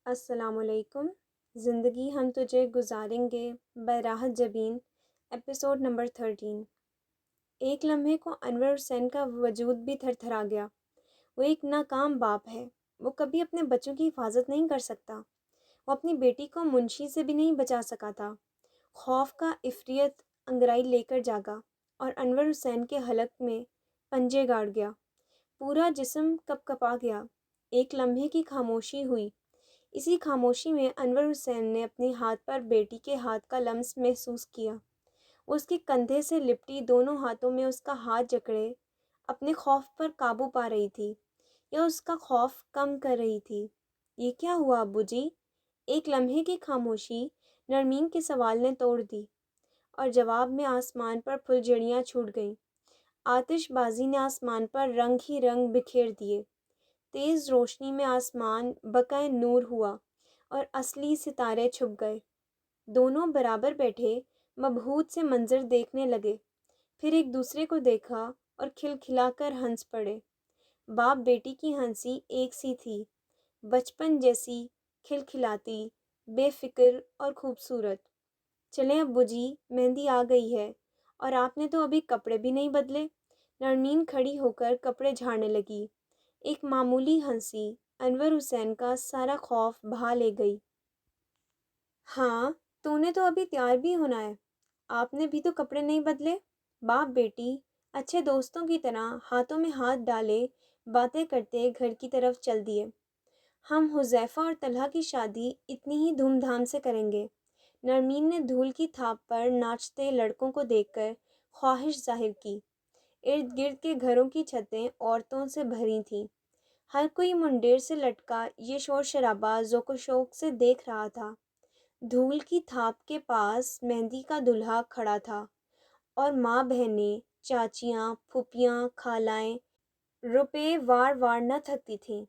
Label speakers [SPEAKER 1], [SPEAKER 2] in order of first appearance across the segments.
[SPEAKER 1] السلام علیکم۔ زندگی ہم تجھے گزاریں گے براحت جبین، ایپیسوڈ نمبر 13۔ ایک لمحے کو انور حسین کا وجود بھی تھر تھرا گیا۔ وہ ایک ناکام باپ ہے۔ وہ کبھی اپنے بچوں کی حفاظت نہیں کر سکتا۔ وہ اپنی بیٹی کو منشی سے بھی نہیں بچا سکا تھا۔ خوف کا عفریت انگڑائی لے کر جاگا اور انور حسین کے حلق میں پنجے گاڑ گیا۔ پورا جسم کپ کپا گیا۔ ایک لمحے کی خاموشی ہوئی۔ اسی خاموشی میں انور حسین نے اپنے ہاتھ پر بیٹی کے ہاتھ کا لمس محسوس کیا۔ وہ اس کے کندھے سے لپٹی دونوں ہاتھوں میں اس کا ہاتھ جکڑے اپنے خوف پر قابو پا رہی تھی یا اس کا خوف کم کر رہی تھی۔ یہ کیا ہوا ابو جی؟ ایک لمحے کی خاموشی نرمین کے سوال نے توڑ دی اور جواب میں آسمان پر پھلجھڑیاں چھوٹ گئیں۔ آتش بازی نے آسمان پر رنگ ہی رنگ بکھیر دیے۔ تیز روشنی میں آسمان بقع نور ہوا اور اصلی ستارے چھپ گئے۔ دونوں برابر بیٹھے مبہوت سے منظر دیکھنے لگے، پھر ایک دوسرے کو دیکھا اور کھلکھلا کر ہنس پڑے۔ باپ بیٹی کی ہنسی ایک سی تھی، بچپن جیسی، کھلکھلاتی، بے فکر اور خوبصورت۔ چلیں ابو جی، مہندی آ گئی ہے اور آپ نے تو ابھی کپڑے بھی نہیں بدلے۔ نرمین کھڑی ہو کر کپڑے جھاڑنے لگی۔ ایک معمولی ہنسی انور حسین کا سارا خوف بہا لے گئی۔ ہاں، تو نے تو ابھی تیار بھی ہونا ہے۔ آپ نے بھی تو کپڑے نہیں بدلے۔ باپ بیٹی اچھے دوستوں کی طرح ہاتھوں میں ہاتھ ڈالے باتیں کرتے گھر کی طرف چل دیے۔ ہم حذیفہ اور طلحہ کی شادی اتنی ہی دھوم دھام سے کریں گے۔ نرمین نے دھول کی تھاپ پر ناچتے لڑکوں کو دیکھ کر خواہش ظاہر کی۔ ارد گرد کے گھروں کی چھتیں عورتوں سے بھری تھیں۔ ہر کوئی منڈیر سے لٹکا یہ شور شرابہ ذوق و شوق سے دیکھ رہا تھا۔ دھول کی تھاپ کے پاس مہندی کا دلہا کھڑا تھا اور ماں بہنیں، چاچیاں، پھوپھیاں، خالائیں روپے وار وار نہ تھکتی تھیں۔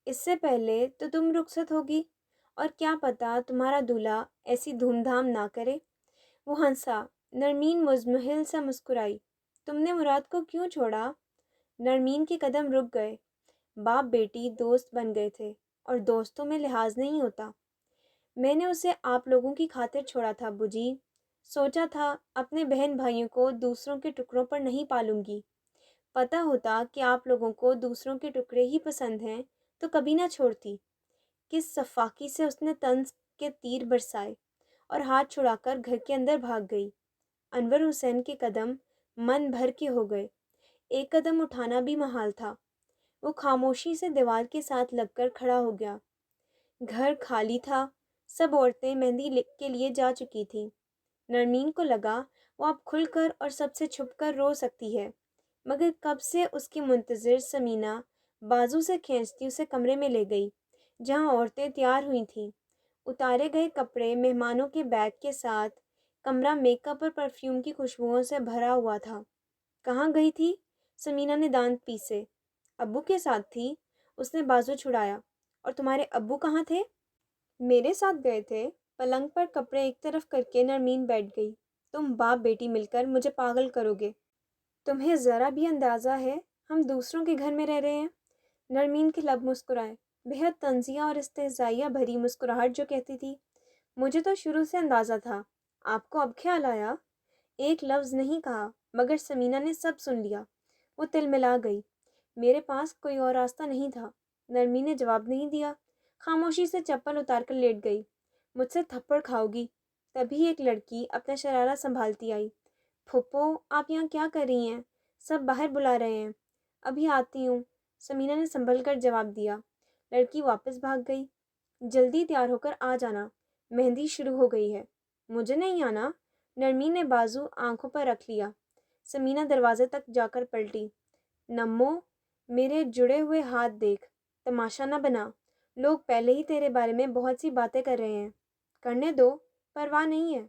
[SPEAKER 1] اس سے پہلے تو تم رخصت ہوگی اور کیا پتہ تمہارا دولہا ایسی دھوم دھام نہ کرے۔ وہ ہنسا۔ نرمین مزمحل سا مسکرائی۔ تم نے مراد کو کیوں چھوڑا؟ نرمین کے قدم رک گئے۔ باپ بیٹی دوست بن گئے تھے اور دوستوں میں لحاظ نہیں ہوتا۔ میں نے اسے آپ لوگوں کی خاطر چھوڑا تھا ابو جی۔ سوچا تھا اپنے بہن بھائیوں کو دوسروں کے ٹکڑوں پر نہیں پالوں گی۔ پتہ ہوتا کہ آپ لوگوں کو دوسروں کے ٹکڑے ہی پسند ہیں تو کبھی نہ چھوڑتی۔ کس سفاکی سے اس نے طنز کے تیر برسائے اور ہاتھ چھڑا کر گھر کے اندر بھاگ گئی۔ انور حسین کے قدم من بھر کے ہو گئے۔ ایک قدم اٹھانا بھی محال تھا۔ وہ خاموشی سے دیوار کے ساتھ لگ کر کھڑا ہو گیا۔ گھر خالی تھا۔ سب عورتیں مہندی کے لیے جا چکی تھیں۔ نرمین کو لگا وہ اب کھل کر اور سب سے چھپ کر رو سکتی ہے، مگر کب سے اس کی منتظر ثمینہ بازو سے کھینچتی اسے کمرے میں لے گئی جہاں عورتیں تیار ہوئی تھیں۔ اتارے گئے کپڑے مہمانوں کے بیگ کے ساتھ کمرہ میک اپ اور پرفیوم کی خوشبوؤں سے بھرا ہوا تھا۔ کہاں گئی تھی؟ ثمینہ نے دانت پیسے۔ ابو کے ساتھ تھی۔ اس نے بازو چھڑایا۔ اور تمہارے ابو کہاں تھے؟ میرے ساتھ گئے تھے۔ پلنگ پر کپڑے ایک طرف کر کے نرمین بیٹھ گئی۔ تم باپ بیٹی مل کر مجھے پاگل کرو گے۔ تمہیں ذرا بھی اندازہ ہے ہم دوسروں کے گھر میں رہ رہے ہیں؟ نرمین کے لب مسکرائے، بہت طنزیہ اور استہزائیہ بھری مسکراہٹ جو کہتی تھی، مجھے تو شروع سے اندازہ تھا۔ آپ کو اب خیال آیا؟ ایک لفظ نہیں کہا مگر ثمینہ نے سب سن لیا۔ وہ تلملا گئی۔ میرے پاس کوئی اور راستہ نہیں تھا۔ نرمین نے جواب نہیں دیا، خاموشی سے چپل اتار کر لیٹ گئی۔ مجھ سے تھپڑ کھاؤ گی؟ تبھی ایک لڑکی اپنا شرارہ سنبھالتی آئی۔ پھوپھو، آپ یہاں کیا کر رہی ہیں؟ سب باہر بلا رہے ہیں۔ ابھی آتی ہوں، ثمینہ نے سنبھل کر جواب دیا۔ لڑکی واپس بھاگ گئی۔ جلدی تیار ہو کر آ جانا، مہندی شروع ہو گئی ہے۔ مجھے نہیں آنا۔ نرمین نے بازو آنکھوں پر رکھ لیا۔ ثمینہ دروازے تک جا کر پلٹی۔ نمو، میرے جڑے ہوئے ہاتھ دیکھ، تماشا نہ بنا۔ لوگ پہلے ہی تیرے بارے میں بہت سی باتیں کر رہے ہیں۔ کرنے دو، پرواہ نہیں ہے۔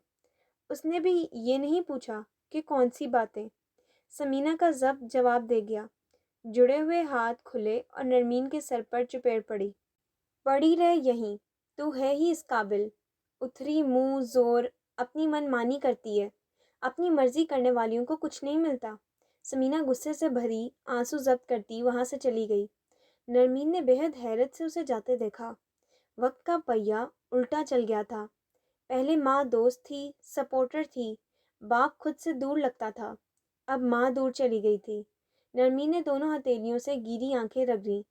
[SPEAKER 1] اس نے بھی یہ نہیں پوچھا کہ کون سی باتیں۔ ثمینہ کا ضبط جواب دے گیا۔ جڑے ہوئے ہاتھ کھلے اور نرمین کے سر پر چپیڑ پڑی۔ پڑی رہ یہیں، تو ہے ہی اس قابل۔ اتھری منہ زور اپنی من مانی کرتی ہے۔ اپنی مرضی کرنے والیوں کو کچھ نہیں ملتا۔ ثمینہ غصے سے بھری آنسو ضبط کرتی وہاں سے چلی گئی۔ نرمین نے بہت حیرت سے اسے جاتے دیکھا۔ وقت کا پہیہ الٹا چل گیا تھا۔ پہلے ماں دوست تھی، سپورٹر تھی، باپ خود سے دور لگتا تھا، اب ماں دور چلی گئی تھی۔ نرمین نے دونوں ہتھیلیوں سے گیلی آنکھیں رگڑیں،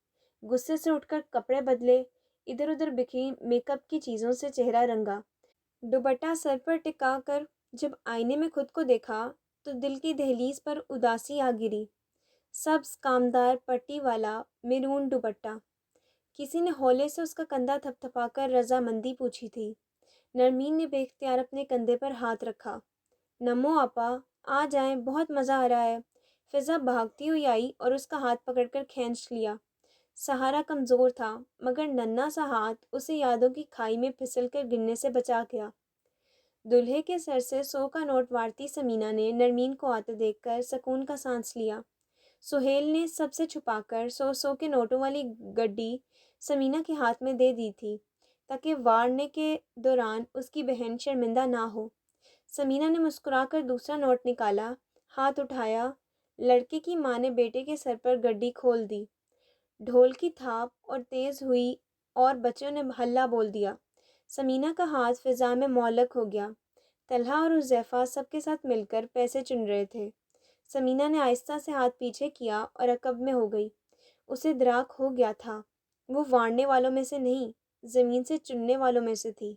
[SPEAKER 1] غصے سے اٹھ کر کپڑے بدلے، ادھر ادھر بکھری میک اپ کی چیزوں سے چہرہ رنگا، دوپٹہ سر پر ٹکا کر جب آئینے میں خود کو دیکھا تو دل کی دہلیز پر اداسی آ گری۔ سبز کامدار پٹی والا میرون دوپٹہ، کسی نے ہولے سے اس کا کندھا تھپ تھپا کر رضامندی پوچھی تھی۔ نرمین نے بے اختیار اپنے کندھے پر ہاتھ رکھا۔ نمو آپا، آ جائیں، بہت مزہ آ رہا ہے۔ فضا بھاگتی ہوئی آئی اور اس کا ہاتھ پکڑ کر کھینچ لیا۔ سہارا کمزور تھا مگر ننھا سا ہاتھ اسے یادوں کی کھائی میں پھسل کر گرنے سے بچا گیا۔ دولہے کے سر سے 100 کا نوٹ وارتی سمینا نے نرمین کو آتے دیکھ کر سکون کا سانس لیا۔ سہیل نے سب سے چھپا کر 100 کے نوٹوں والی گڈی سمینا کے ہاتھ میں دے دی تھی تاکہ وارنے کے دوران اس کی بہن شرمندہ نہ ہو۔ سمینا نے مسکرا کر دوسرا نوٹ نکالا، ہاتھ اٹھایا۔ لڑکے کی ماں نے بیٹے کے سر پر گڈی کھول دی۔ ڈھول کی تھاپ اور تیز ہوئی اور بچوں نے ہلہ بول دیا۔ سمینا کا ہاتھ فضا میں معلق ہو گیا۔ طلحہ اور حذیفہ سب کے ساتھ مل کر پیسے چن رہے تھے۔ سمینا نے آہستہ سے ہاتھ پیچھے کیا اور عقب میں ہو گئی۔ اسے دراک ہو گیا تھا، وہ وارنے والوں میں سے نہیں، زمین سے چننے والوں میں سے تھی۔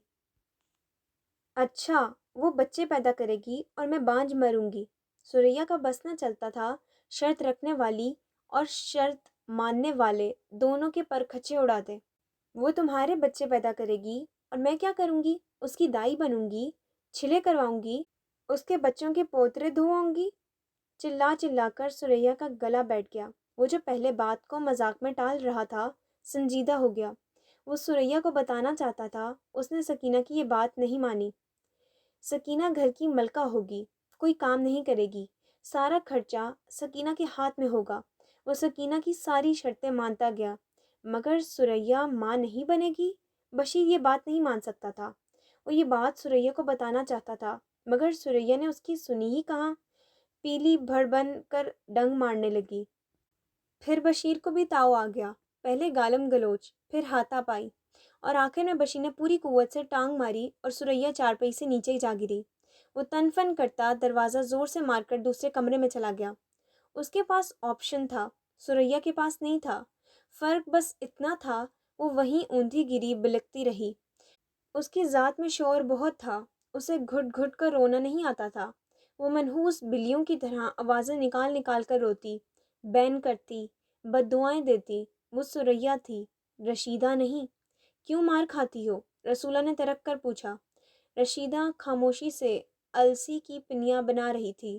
[SPEAKER 1] اچھا، وہ بچے پیدا کرے گی اور میں بانجھ مروں گی۔ سریا کا بس نہ چلتا تھا شرط رکھنے والی اور شرط ماننے والے دونوں کے پر کھچے اڑا دے۔ وہ تمہارے بچے پیدا کرے گی اور میں کیا کروں گی؟ اس کی دائی بنوں گی، چھلے کرواؤں گی، اس کے بچوں کے پوترے دھواؤں گی۔ چلا چلا کر سریا کا گلا بیٹھ گیا۔ وہ جو پہلے بات کو مذاق میں ٹال رہا تھا سنجیدہ ہو گیا۔ وہ سریا کو بتانا چاہتا تھا، اس نے سکینہ کی یہ بات نہیں مانی۔ سکینہ گھر کی ملکہ ہوگی، کوئی کام نہیں کرے گی، سارا خرچہ سکینہ کے ہاتھ میں ہوگا۔ وہ سکینہ کی ساری شرطیں مانتا گیا، مگر سریا ماں نہیں بنے گی۔ بشیر یہ بات نہیں مان سکتا تھا۔ وہ یہ بات سریا کو بتانا چاہتا تھا مگر سریا نے اس کی سنی ہی کہاں۔ پیلی بھڑ بن کر ڈنگ مارنے لگی۔ پھر بشیر کو بھی تاؤ آ گیا، پہلے گالم گلوچ، پھر ہاتھا پائی، اور آخر میں بشیر نے پوری قوت سے ٹانگ ماری اور سریا چارپائی سے نیچے جا گری۔ وہ تن فن کرتا دروازہ زور سے مار کر دوسرے کمرے میں چلا گیا۔ اس کے پاس آپشن تھا، سریا کے پاس نہیں تھا۔ فرق بس اتنا تھا، وہ وہیں اونھی گری بلکتی رہی۔ اس کی ذات میں شور بہت تھا، اسے گھٹ گھٹ کر رونا نہیں آتا تھا۔ وہ منحوس بلیوں کی طرح آوازیں نکال نکال کر روتی، بین کرتی، بد دعائیں دیتی۔ وہ سریا تھی، رشیدہ نہیں۔ کیوں مار کھاتی ہو؟ رسولہ نے ترک کر پوچھا۔ رشیدہ خاموشی سے السی کی پنیاں بنا رہی تھی۔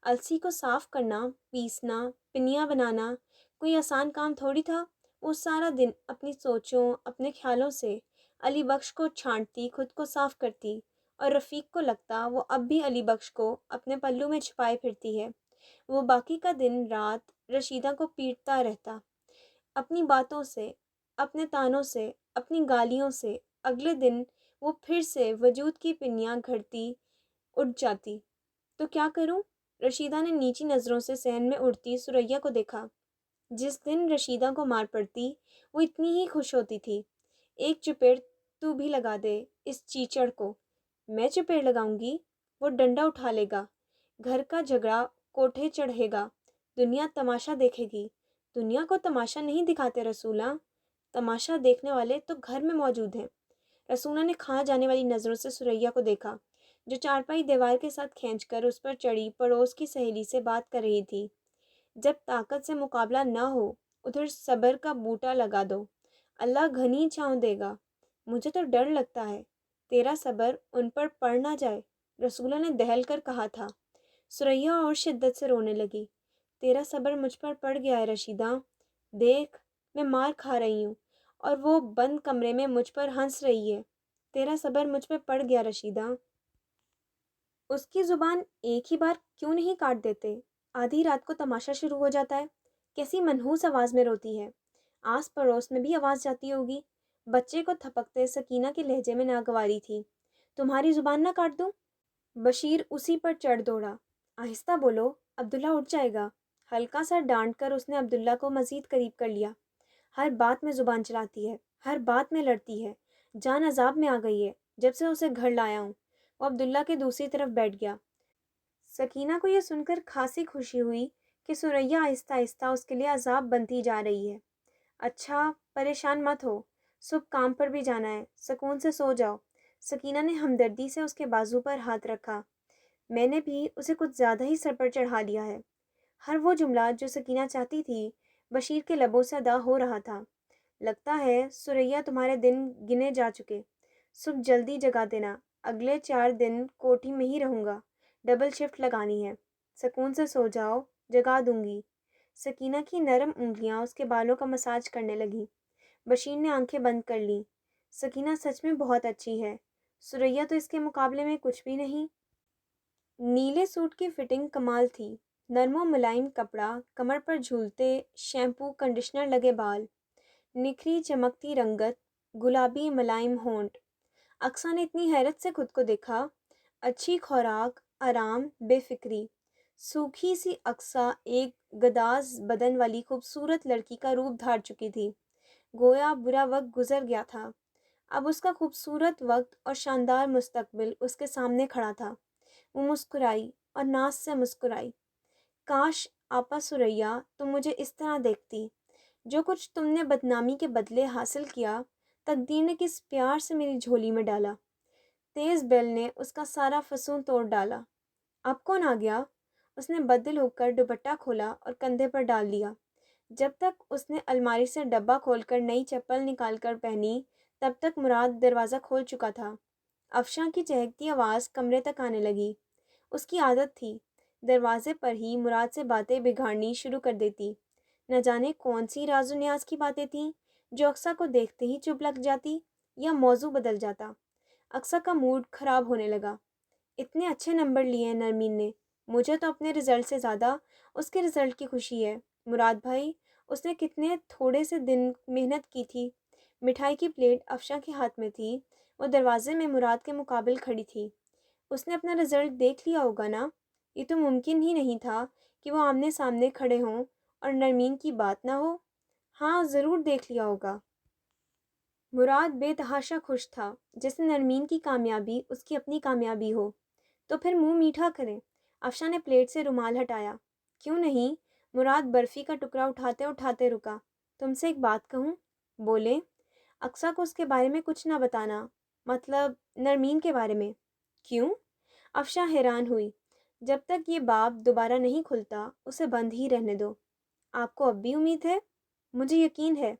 [SPEAKER 1] السی کو صاف کرنا، پیسنا، پنیاں بنانا کوئی آسان کام تھوڑی تھا۔ وہ سارا دن اپنی سوچوں، اپنے خیالوں سے علی بخش کو چھانٹتی، خود کو صاف کرتی، اور رفیق کو لگتا وہ اب بھی علی بخش کو اپنے پلو میں چھپائے پھرتی ہے۔ وہ باقی کا دن رات رشیدہ کو پیٹتا رہتا، اپنی باتوں سے، اپنے طعنوں سے، اپنی گالیوں سے۔ اگلے دن وہ پھر سے وجود کی پنیاں گھڑتی اٹھ جاتی۔ تو کیا کروں؟ رشیدہ نے نیچی نظروں سے صحن میں اڑتی سریا کو دیکھا۔ جس دن رشیدہ کو مار پڑتی وہ اتنی ہی خوش ہوتی تھی۔ ایک چپیڑ تو بھی لگا دے اس چیچڑ کو۔ میں چپیڑ لگاؤں گی؟ وہ ڈنڈا اٹھا لے گا، گھر کا جھگڑا کوٹھے چڑھے گا، دنیا تماشا دیکھے گی۔ دنیا کو تماشا نہیں دکھاتے رسولہ، تماشا دیکھنے والے تو گھر میں موجود ہیں۔ رسولہ نے کھا جانے والی نظروں سے سریا کو دیکھا، جو چارپائی دیوار کے ساتھ کھینچ کر اس پر چڑھی پڑوس کی سہیلی سے بات کر رہی تھی۔ جب طاقت سے مقابلہ نہ ہو ادھر صبر کا بوٹا لگا دو، اللہ گھنی چھاؤں دے گا۔ مجھے تو ڈر لگتا ہے تیرا صبر ان پر پڑ نہ جائے، رسولہ نے دہل کر کہا تھا۔ سریا اور شدت سے رونے لگی۔ تیرا صبر مجھ پر پڑ گیا ہے رشیدہ، دیکھ میں مار کھا رہی ہوں اور وہ بند کمرے میں مجھ پر ہنس رہی ہے۔ تیرا صبر مجھ پہ پڑ گیا رشیدہ۔ اس کی زبان ایک ہی بار کیوں نہیں کاٹ دیتے؟ آدھی رات کو تماشا شروع ہو جاتا ہے، کیسی منحوس آواز میں روتی ہے۔ آس پڑوس میں بھی آواز جاتی ہوگی۔ بچے کو تھپکتے سکینہ کے لہجے میں ناگواری تھی۔ تمہاری زبان نہ کاٹ دوں؟ بشیر اسی پر چڑھ دوڑا۔ آہستہ بولو، عبداللہ اٹھ جائے گا۔ ہلکا سا ڈانٹ کر اس نے عبداللہ کو مزید قریب کر لیا۔ ہر بات میں زبان چلاتی ہے، ہر بات میں لڑتی ہے، جان عذاب میں آ گئی ہے جب سے اسے گھر لایا ہوں۔ وہ عبداللہ کے دوسری طرف بیٹھ گیا۔ سکینہ کو یہ سن کر خاصی خوشی ہوئی کہ ثریا آہستہ آہستہ اس کے لیے عذاب بنتی جا رہی ہے۔ اچھا، پریشان مت ہو، صبح کام پر بھی جانا ہے، سکون سے سو جاؤ۔ سکینہ نے ہمدردی سے اس کے بازو پر ہاتھ رکھا۔ میں نے بھی اسے کچھ زیادہ ہی سر پر چڑھا لیا ہے۔ ہر وہ جملہ جو سکینہ چاہتی تھی بشیر کے لبوں سے ادا ہو رہا تھا۔ لگتا ہے ثریا تمہارے دن گنے جا چکے، صبح جلدی جگا دینا، اگلے 4 دن کوٹھی میں ہی رہوں گا، ڈبل شفٹ لگانی ہے، سکون سے سو جاؤ، جگا دوں گی۔ سکینہ کی نرم انگلیاں اس کے بالوں کا مساج کرنے لگیں۔ بشیر نے آنکھیں بند کر لیں۔ سکینہ سچ میں بہت اچھی ہے، ثریا تو اس کے مقابلے میں کچھ بھی نہیں۔ نیلے سوٹ کی فٹنگ کمال تھی، نرم و ملائم کپڑا، کمر پر جھولتے شیمپو کنڈیشنر لگے بال، نکھری چمکتی رنگت، گلابی ملائم ہونٹ۔ اقصیٰ نے اتنی حیرت سے خود کو دیکھا۔ اچھی خوراک، آرام، بے فکری۔ سوکھی سی اقصیٰ ایک گداز بدن والی خوبصورت لڑکی کا روپ دھار چکی تھی۔ گویا برا وقت گزر گیا تھا، اب اس کا خوبصورت وقت اور شاندار مستقبل اس کے سامنے کھڑا تھا۔ وہ مسکرائی اور ناز سے مسکرائی۔ کاش آپا ثریا تم مجھے اس طرح دیکھتی۔ جو کچھ تم نے بدنامی کے بدلے حاصل کیا، تقدیر نے کس پیار سے میری جھولی میں ڈالا۔ تیز بیل نے اس کا سارا فسون توڑ ڈالا۔ اب کون آ گیا؟ اس نے بدل ہو کر دوپٹہ کھولا اور کندھے پر ڈال لیا۔ جب تک اس نے الماری سے ڈبہ کھول کر نئی چپل نکال کر پہنی، تب تک مراد دروازہ کھول چکا تھا۔ افشاں کی چہکتی آواز کمرے تک آنے لگی۔ اس کی عادت تھی دروازے پر ہی مراد سے باتیں بگاڑنی شروع کر دیتی۔ نہ جانے کون سی راز و نیاز کی باتیں تھیں جو اقصیٰ کو دیکھتے ہی چپ لگ جاتی یا موضوع بدل جاتا۔ اقصیٰ کا موڈ خراب ہونے لگا۔ اتنے اچھے نمبر لیے ہیں نرمین نے، مجھے تو اپنے رزلٹ سے زیادہ اس کے رزلٹ کی خوشی ہے۔ مراد بھائی، اس نے کتنے تھوڑے سے دن محنت کی تھی۔ مٹھائی کی پلیٹ افشاں کے ہاتھ میں تھی، وہ دروازے میں مراد کے مقابل کھڑی تھی۔ اس نے اپنا رزلٹ دیکھ لیا ہوگا نا؟ یہ تو ممکن ہی نہیں تھا کہ وہ آمنے سامنے کھڑے ہوں اور نرمین کی بات نہ ہو۔ ہاں، ضرور دیکھ لیا ہوگا۔ مراد بے تحاشا خوش تھا، جیسے نرمین کی کامیابی اس کی اپنی کامیابی ہو۔ تو پھر منہ میٹھا کریں۔ افشاں نے پلیٹ سے رومال ہٹایا۔ کیوں نہیں؟ مراد برفی کا ٹکڑا اٹھاتے اٹھاتے رکا۔ تم سے ایک بات کہوں؟ بولیں۔ اقصیٰ کو اس کے بارے میں کچھ نہ بتانا، مطلب نرمین کے بارے میں۔ کیوں؟ افشاں حیران ہوئی۔ جب تک یہ باب دوبارہ نہیں کھلتا اسے بند ہی رہنے دو۔ آپ کو اب بھی امید ہے؟ مجھے یقین ہے۔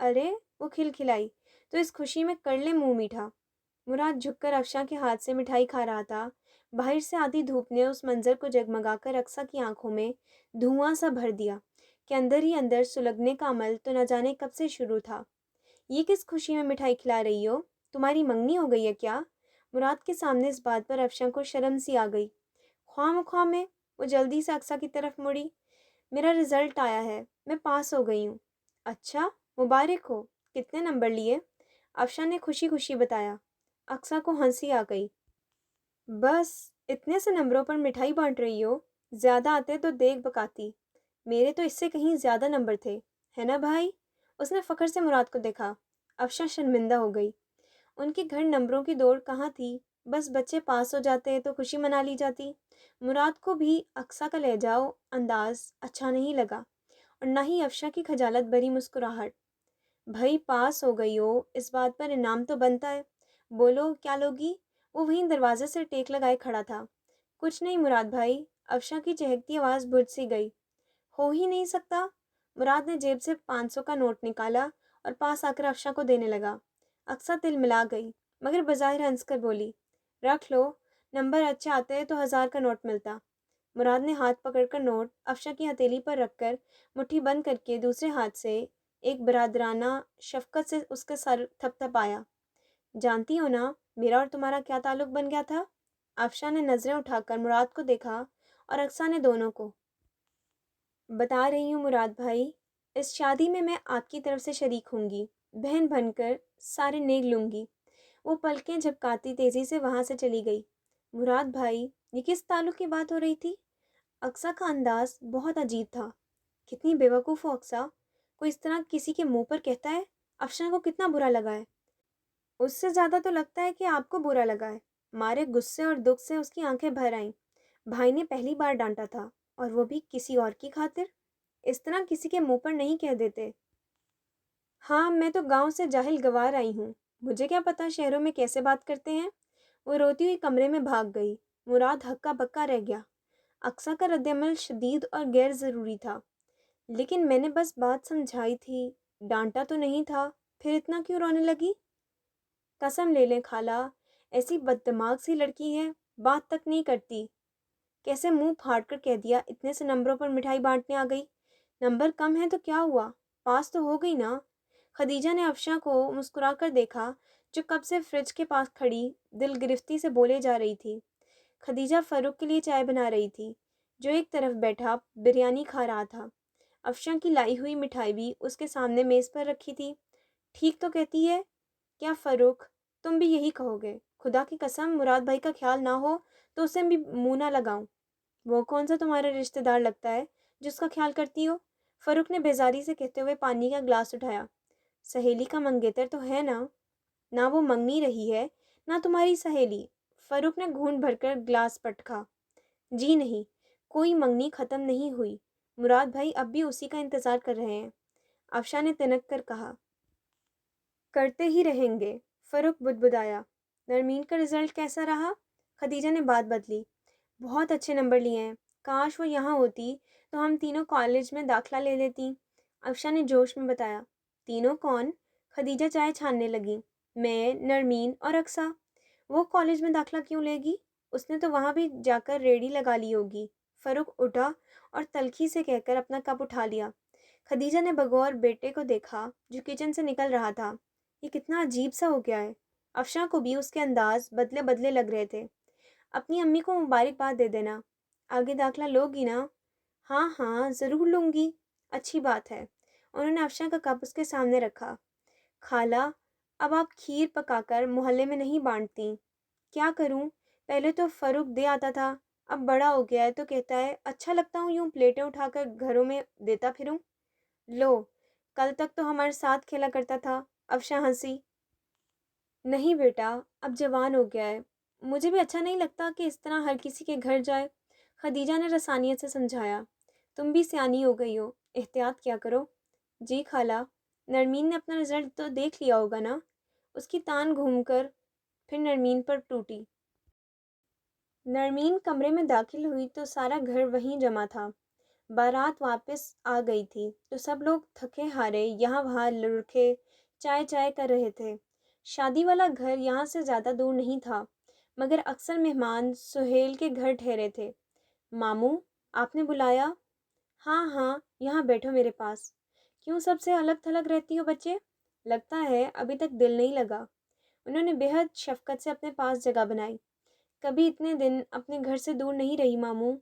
[SPEAKER 1] ارے، وہ کھلکھلائی، تو اس خوشی میں کر لے منہ میٹھا۔ مراد جھک کر افشاں کے ہاتھ سے مٹھائی کھا رہا تھا۔ باہر سے آتی دھوپ نے اس منظر کو جگمگا کر اقصیٰ کی آنکھوں میں دھواں سا بھر دیا کہ اندر ہی اندر سلگنے کا عمل تو نہ جانے کب سے شروع تھا۔ یہ کس خوشی میں مٹھائی کھلا رہی ہو؟ تمہاری منگنی ہو گئی ہے کیا؟ مراد کے سامنے اس بات پر افشاں کو شرم سی آ گئی۔ خواہ مخواہ میں وہ جلدی سے اقصیٰ کی طرف مڑی۔ میرا رزلٹ آیا ہے، میں پاس ہو گئی ہوں۔ اچھا، مبارک ہو۔ کتنے نمبر لیے؟ افشاں نے خوشی خوشی بتایا۔ اقصیٰ کو ہنسی آ گئی۔ بس اتنے سے نمبروں پر مٹھائی بانٹ رہی ہو؟ زیادہ آتے تو دیکھ بکاتی، میرے تو اس سے کہیں زیادہ نمبر تھے، ہے نا بھائی؟ اس نے فخر سے مراد کو دیکھا۔ افشاں شرمندہ ہو گئی۔ ان کے گھر نمبروں کی دوڑ کہاں تھی، بس بچے پاس ہو جاتے تو خوشی منا لی جاتی۔ مراد کو بھی اقصیٰ کا لہجہ و انداز اچھا نہیں لگا، اور نہ ہی افشاں کی خجالت بھری مسکراہٹ۔ بھائی پاس ہو گئی ہو، اس بات پر انعام تو بنتا ہے، بولو کیا لوگی؟ وہ وہیں دروازے سے ٹیک لگائے کھڑا تھا۔ کچھ نہیں مراد بھائی۔ افشاں کی چہکتی آواز بجھ سی گئی۔ ہو ہی نہیں سکتا۔ مراد نے جیب سے 500 کا نوٹ نکالا اور پاس آ کر افشاں کو دینے لگا۔ اقصیٰ تل ملا گئی، مگر بظاہر ہنس کر بولی، رکھ لو، نمبر اچھے آتے تو 1000 کا نوٹ ملتا۔ مراد نے ہاتھ پکڑ کر نوٹ افشاں کی ہتھیلی پر رکھ کر مٹھی بند کر کے دوسرے ہاتھ سے ایک برادرانہ شفقت سے اس کا سر تھپ تھپایا۔ جانتی ہو نا میرا اور تمہارا کیا تعلق بن گیا تھا؟ افشاں نے نظریں اٹھا کر مراد کو دیکھا اور اقصیٰ نے دونوں کو۔ بتا رہی ہوں مراد بھائی، اس شادی میں آپ کی طرف سے شریک ہوں گی، بہن بن کر سارے نیک لوں گی۔ وہ پلکیں جھپکاتی تیزی سے وہاں سے چلی گئی۔ مراد بھائی، یہ کس تعلق کی بات ہو رہی تھی؟ اقصیٰ کا انداز بہت عجیب تھا۔ کتنی بے وقوف ہو اقصیٰ، کوئی اس طرح کسی کے منہ پر کہتا ہے افشاں کو کتنا برا لگا ہے؟ اس سے زیادہ تو لگتا ہے کہ آپ کو برا لگا ہے۔ مارے غصے اور دکھ سے اس کی آنکھیں بھر آئیں۔ بھائی نے پہلی بار ڈانٹا تھا، اور وہ بھی کسی اور کی خاطر۔ اس طرح کسی کے منہ پر نہیں کہہ دیتے۔ ہاں، میں تو گاؤں سے جاہل گوار آئی ہوں، مجھے کیا پتا شہروں میں کیسے بات کرتے ہیں۔ وہ روتی ہوئی کمرے میں بھاگ گئی۔ مراد ہکا بکا رہ گیا۔ اقصیٰ کا رد عمل شدید اور غیر ضروری تھا۔ لیکن میں نے بس بات سمجھائی تھی، ڈانٹا تو نہیں تھا، پھر اتنا کیوں رونے لگی؟ قسم لے لیں خالہ، ایسی بددماغ سی لڑکی ہے، بات تک نہیں کرتی۔ کیسے منہ پھاڑ کر کہہ دیا اتنے سے نمبروں پر مٹھائی بانٹنے آ گئی؟ نمبر کم ہے تو کیا ہوا، پاس تو ہو گئی نا۔ خدیجہ نے افشاں کو مسکرا کر دیکھا، جو کب سے فریج کے پاس کھڑی دل گرفتی سے بولے جا رہی تھی۔ خدیجہ فاروق کے لیے چائے بنا رہی تھی، جو ایک طرف بیٹھا بریانی کھا رہا تھا۔ افشاں کی لائی ہوئی مٹھائی بھی اس کے سامنے میز پر رکھی تھی۔ ٹھیک تو کہتی ہے کیا فاروق؟ تم بھی یہی کہو گے؟ خدا کی قسم مراد بھائی کا خیال نہ ہو تو اسے بھی منہ نہ لگاؤں۔ وہ کون سا تمہارا رشتہ دار لگتا ہے جس کا خیال کرتی ہو؟ فاروق نے بیزاری سے کہتے ہوئے پانی کا گلاس اٹھایا۔ سہیلی کا منگیتر تو ہے نا؟ نہ وہ منگنی رہی ہے، نہ تمہاری سہیلی۔ فاروق نے گھونٹ بھر کر گلاس پٹکا۔ جی نہیں، کوئی منگنی ختم نہیں ہوئی، مراد بھائی اب بھی اسی کا انتظار کر رہے ہیں، افشاں نے تنک کر کہا۔ کرتے ہی رہیں گے، فاروق بدبدایا۔ نرمین کا رزلٹ کیسا رہا؟ خدیجہ نے بات بدلی۔ بہت اچھے نمبر لیے ہیں، کاش وہ یہاں ہوتی تو ہم تینوں کالج میں داخلہ لے لیتی، افشاں نے جوش میں بتایا۔ تینوں کون؟ خدیجہ چائے چھاننے لگی۔ میں، نرمین اور اقصیٰ۔ وہ کالج میں داخلہ کیوں لے گی؟ اس نے تو وہاں بھی جا کر ریڑھی لگا لی ہوگی۔ فاروق اٹھا اور تلخی سے کہہ کر اپنا کپ اٹھا لیا۔ خدیجہ نے بغور بیٹے کو دیکھا جو کچن سے نکل رہا تھا۔ یہ کتنا عجیب سا ہو گیا ہے۔ افشاں کو بھی اس کے انداز بدلے بدلے لگ رہے تھے۔ اپنی امی کو مبارکباد دے دینا، آگے داخلہ لوگی نا؟ ہاں ہاں ضرور لوں گی، اچھی بات ہے۔ انہوں نے افشاں کا کپ اس کے سامنے رکھا۔ خالہ، اب آپ کھیر پکا کر محلے میں نہیں بانٹتی؟ کیا کروں، پہلے تو فاروق دے آتا تھا، اب بڑا ہو گیا ہے تو کہتا ہے اچھا لگتا ہوں یوں پلیٹیں اٹھا کر گھروں میں دیتا پھروں۔ لو، کل تک تو ہمارے ساتھ کھیلا کرتا تھا، افشاں ہنسی۔ نہیں بیٹا، اب جوان ہو گیا ہے، مجھے بھی اچھا نہیں لگتا کہ اس طرح ہر کسی کے گھر جائے، خدیجہ نے رسانیت سے سمجھایا۔ تم بھی سیانی ہو گئی ہو، احتیاط کیا کرو۔ جی خالہ، نرمین نے اپنا رزلٹ تو دیکھ لیا ہوگا نا؟ اس کی تان گھوم کر پھر نرمین پر ٹوٹی۔ نرمین کمرے میں داخل ہوئی تو سارا گھر وہیں جمع تھا۔ بارات واپس آ گئی تھی تو سب لوگ تھکے ہارے یہاں وہاں لڑکے چائے چائے کر رہے تھے۔ شادی والا گھر یہاں سے زیادہ دور نہیں تھا، مگر اکثر مہمان سہیل کے گھر ٹھہرے تھے۔ ماموں، آپ نے بلایا؟ ہاں ہاں، یہاں بیٹھو میرے پاس۔ کیوں سب سے الگ تھلگ رہتی ہو بچے؟ لگتا ہے ابھی تک دل نہیں لگا۔ انہوں نے بے حد شفقت سے اپنے پاس جگہ بنائی۔ کبھی اتنے دن اپنے گھر سے دور نہیں رہی ماموں۔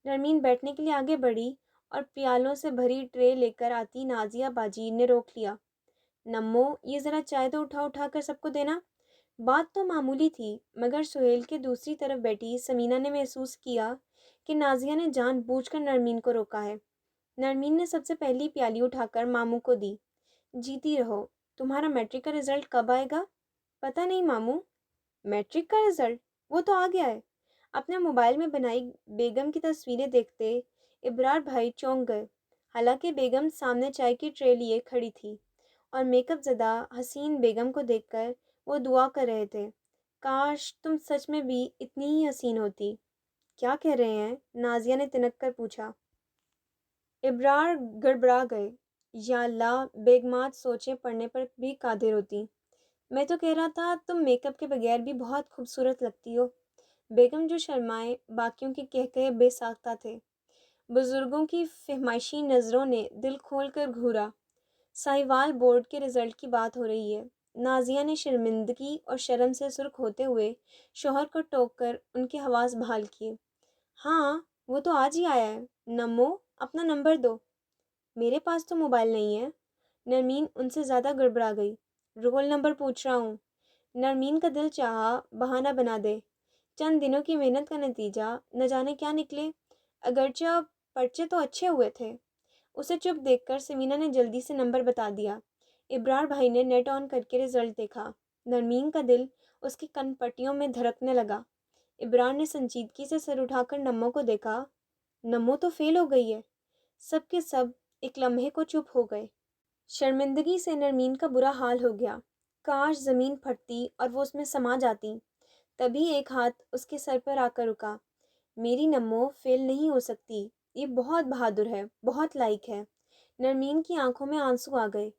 [SPEAKER 1] نرمین بیٹھنے کے لیے آگے بڑھی اور پیالوں سے بھری ٹرے لے کر آتی نازیہ باجی نے روک لیا۔ نمو، یہ ذرا چائے تو اٹھا اٹھا کر سب کو دینا۔ بات تو معمولی تھی، مگر سہیل کے دوسری طرف بیٹھی سمینہ نے محسوس کیا کہ نازیہ نے جان بوجھ کر نرمین کو روکا ہے۔ نرمین نے سب سے پہلی پیالی اٹھا کر ماموں کو دی۔ جیتی رہو۔ تمہارا میٹرک کا رزلٹ کب آئے گا؟ پتہ نہیں ماموں۔ میٹرک کا رزلٹ؟ وہ تو آ گیا ہے۔ اپنے موبائل میں بنائی بیگم کی تصویریں دیکھتے ابرار بھائی چونک گئے۔ حالانکہ بیگم سامنے چائے کی ٹرے لیے کھڑی تھی اور میک اپ زدہ حسین بیگم کو دیکھ کر وہ دعا کر رہے تھے، کاش تم سچ میں بھی اتنی ہی حسین ہوتی۔ کیا کہہ رہے ہیں؟ نازیہ نے تنک کر پوچھا۔ ابرار گڑبڑا گئے۔ یا اللہ، بیگمات سوچیں پڑھنے پر بھی قادر ہوتی۔ میں تو کہہ رہا تھا تم میک اپ کے بغیر بھی بہت خوبصورت لگتی ہو۔ بیگم جو شرمائے، باقیوں کے کہکہے بے ساختہ تھے۔ بزرگوں کی فہمائشی نظروں نے دل کھول کر گھورا۔ ساہیوال بورڈ کے رزلٹ کی بات ہو رہی ہے۔ نازیہ نے شرمندگی اور شرم سے سرخ ہوتے ہوئے شوہر کو ٹوک کر ان کے حواس بحال کیے۔ ہاں، وہ تو آج ہی آیا ہے۔ نمو، اپنا نمبر دو۔ میرے پاس تو موبائل نہیں ہے۔ نرمین ان سے زیادہ گڑبڑا گئی۔ رول نمبر پوچھ رہا ہوں۔ نرمین کا دل چاہا بہانہ بنا دے۔ چند دنوں کی محنت کا نتیجہ نہ جانے کیا نکلے، اگرچہ پرچے تو اچھے ہوئے تھے۔ اسے چپ دیکھ کر سمینہ نے جلدی سے نمبر بتا دیا۔ ابرار بھائی نے نیٹ آن کر کے رزلٹ دیکھا۔ نرمین کا دل اس کی کن پٹیوں میں دھڑکنے لگا۔ ابرار نے سنجیدگی سے سر اٹھا کر نمو کو دیکھا۔ نمو تو فیل ہو گئی ہے۔ سب کے سب ایک لمحے کو چپ ہو گئے۔ شرمندگی سے نرمین کا برا حال ہو گیا۔ کاش زمین پھٹتی اور وہ اس میں سما جاتی۔ تبھی ایک ہاتھ اس کے سر پر آ کر رکا۔ میری نمو فیل نہیں ہو سکتی، یہ بہت بہادر ہے، بہت لائق ہے۔ نرمین کی آنکھوں میں آنسو آ گئے۔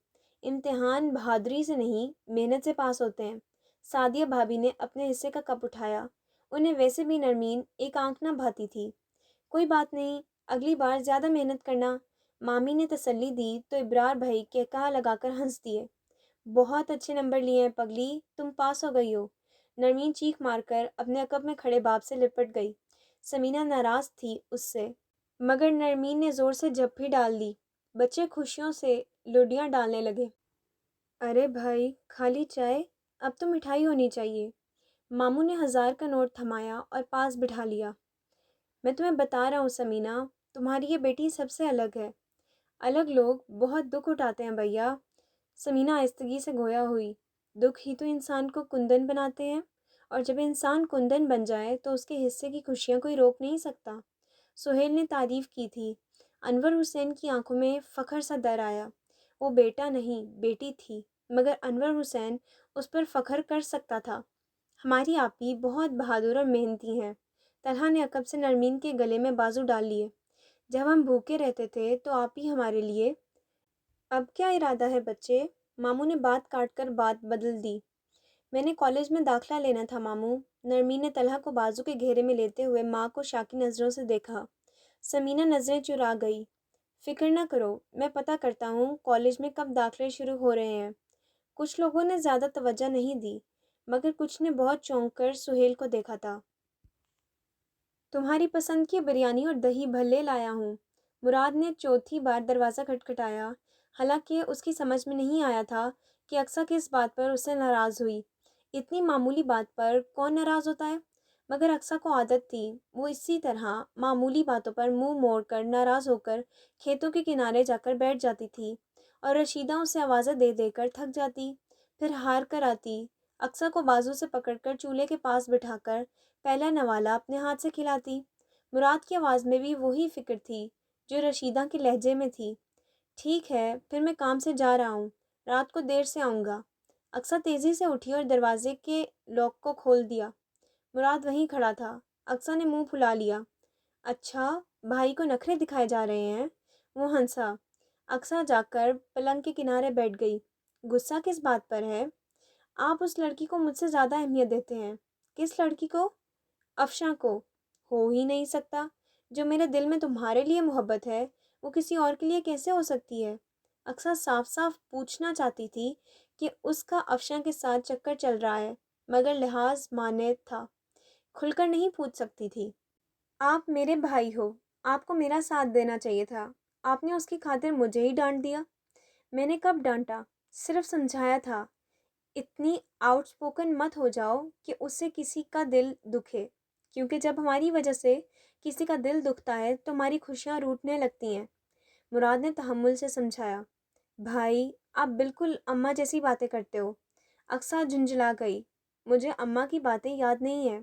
[SPEAKER 1] امتحان بہادری سے نہیں، محنت سے پاس ہوتے ہیں۔ سعدیہ بھابی نے اپنے حصے کا کپ اٹھایا۔ انہیں ویسے بھی نرمین ایک آنکھ نہ بھاتی تھی۔ کوئی بات نہیں، اگلی بار زیادہ محنت کرنا۔ مامی نے تسلی دی تو ابرار بھائی کہا لگا کر ہنس دیے۔ بہت اچھے نمبر لیے ہیں پگلی، تم پاس ہو گئی ہو۔ نرمین چیخ مار کر اپنے عقب میں کھڑے باپ سے لپٹ گئی۔ سمینہ ناراض تھی اس سے، مگر نرمین نے زور سے جھپی ڈال دی۔ بچے خوشیوں سے لڈیاں ڈالنے لگے۔ ارے بھائی، خالی چائے؟ اب تو مٹھائی ہونی چاہیے۔ ماموں نے 1000 کا نوٹ تھمایا اور پاس بٹھا لیا۔ میں تمہیں بتا رہا ہوں سمینہ، تمہاری یہ بیٹی سب سے الگ ہے۔ الگ لوگ بہت دکھ اٹھاتے ہیں بھیا۔ سمینہ آہستگی سے گویا ہوئی۔ دکھ ہی تو انسان کو کندن بناتے ہیں، اور جب انسان کندن بن جائے تو اس کے حصے کی خوشیاں کوئی روک نہیں سکتا۔ سہیل نے تعریف کی تھی۔ انور حسین کی آنکھوں میں فخر سا در آیا۔ وہ بیٹا نہیں، بیٹی تھی، مگر انور حسین اس پر فخر کر سکتا تھا۔ ہماری آپی بہت بہادر اور محنتی ہیں۔ طلحہ نے عقب سے نرمین کے گلے میں بازو ڈال لیے۔ جب ہم بھوکے رہتے تھے تو آپ ہی ہمارے لیے۔ اب کیا ارادہ ہے بچے؟ ماموں نے بات کاٹ کر بات بدل دی۔ میں نے کالج میں داخلہ لینا تھا ماموں۔ نرمین نے طلحہ کو بازو کے گھیرے میں لیتے ہوئے ماں کو شاکی نظروں سے دیکھا۔ سمینہ نظریں چرا گئی۔ فکر نہ کرو، میں پتہ کرتا ہوں کالج میں کب داخلے شروع ہو رہے ہیں۔ کچھ لوگوں نے زیادہ توجہ نہیں دی، مگر کچھ نے بہت چونک کر سہیل کو دیکھا تھا۔ تمہاری پسند کی بریانی اور دہی بھلے لایا ہوں۔ مراد نے چوتھی بار دروازہ کھٹکھٹایا، حالانکہ اس کی سمجھ میں نہیں آیا تھا کہ اقصیٰ کس بات پر اس سے ناراض ہوئی۔ اتنی معمولی بات پر کون ناراض ہوتا ہے؟ مگر اقصیٰ کو عادت تھی، وہ اسی طرح معمولی باتوں پر منہ موڑ کر ناراض ہو کر کھیتوں کے کنارے جا کر بیٹھ جاتی تھی، اور رشیدہ اسے آوازیں دے دے کر تھک جاتی، پھر ہار کر آتی، اقصیٰ کو بازو سے پکڑ کر چولہے کے پاس بٹھا کر پہلا نوالا اپنے ہاتھ سے کھلاتی۔ مراد کی آواز میں بھی وہی فکر تھی جو رشیدہ کے لہجے میں تھی۔ ٹھیک ہے، پھر میں کام سے جا رہا ہوں، رات کو دیر سے آؤں گا۔ اقصیٰ تیزی سے اٹھی اور دروازے کے لاک کو کھول دیا۔ مراد وہیں کھڑا تھا۔ اقصیٰ نے منہ پھلا لیا۔ اچھا، بھائی کو نخرے دکھائے جا رہے ہیں؟ وہ ہنسا۔ اقصیٰ جا کر پلنگ کے کنارے بیٹھ گئی۔ غصہ کس بات پر ہے؟ آپ اس لڑکی کو مجھ سے زیادہ اہمیت دیتے ہیں۔ کس لڑکی کو؟ افشاں کو۔ ہو ہی نہیں سکتا، جو میرے دل میں تمہارے لیے محبت ہے وہ کسی اور کے لیے کیسے ہو سکتی ہے؟ اقصیٰ صاف صاف پوچھنا چاہتی تھی کہ اس کا افشاں کے ساتھ چکر چل رہا ہے، مگر لحاظ مانے تھا، کھل کر نہیں پوچھ سکتی تھی۔ آپ میرے بھائی ہو، آپ کو میرا ساتھ دینا چاہیے تھا، آپ نے اس کی خاطر مجھے ہی ڈانٹ دیا۔ میں نے کب ڈانٹا؟ صرف سمجھایا تھا۔ اتنی آؤٹ سپوکن مت ہو جاؤ کہ اس سے کسی کا دل دکھے، کیونکہ جب ہماری وجہ سے کسی کا دل دکھتا ہے تو ہماری خوشیاں روٹنے لگتی ہیں۔ مراد نے تحمل سے سمجھایا۔ بھائی، آپ بالکل اماں جیسی باتیں کرتے ہو۔ اقصیٰ جھنجھلا گئی۔ مجھے اماں کی باتیں یاد نہیں ہیں،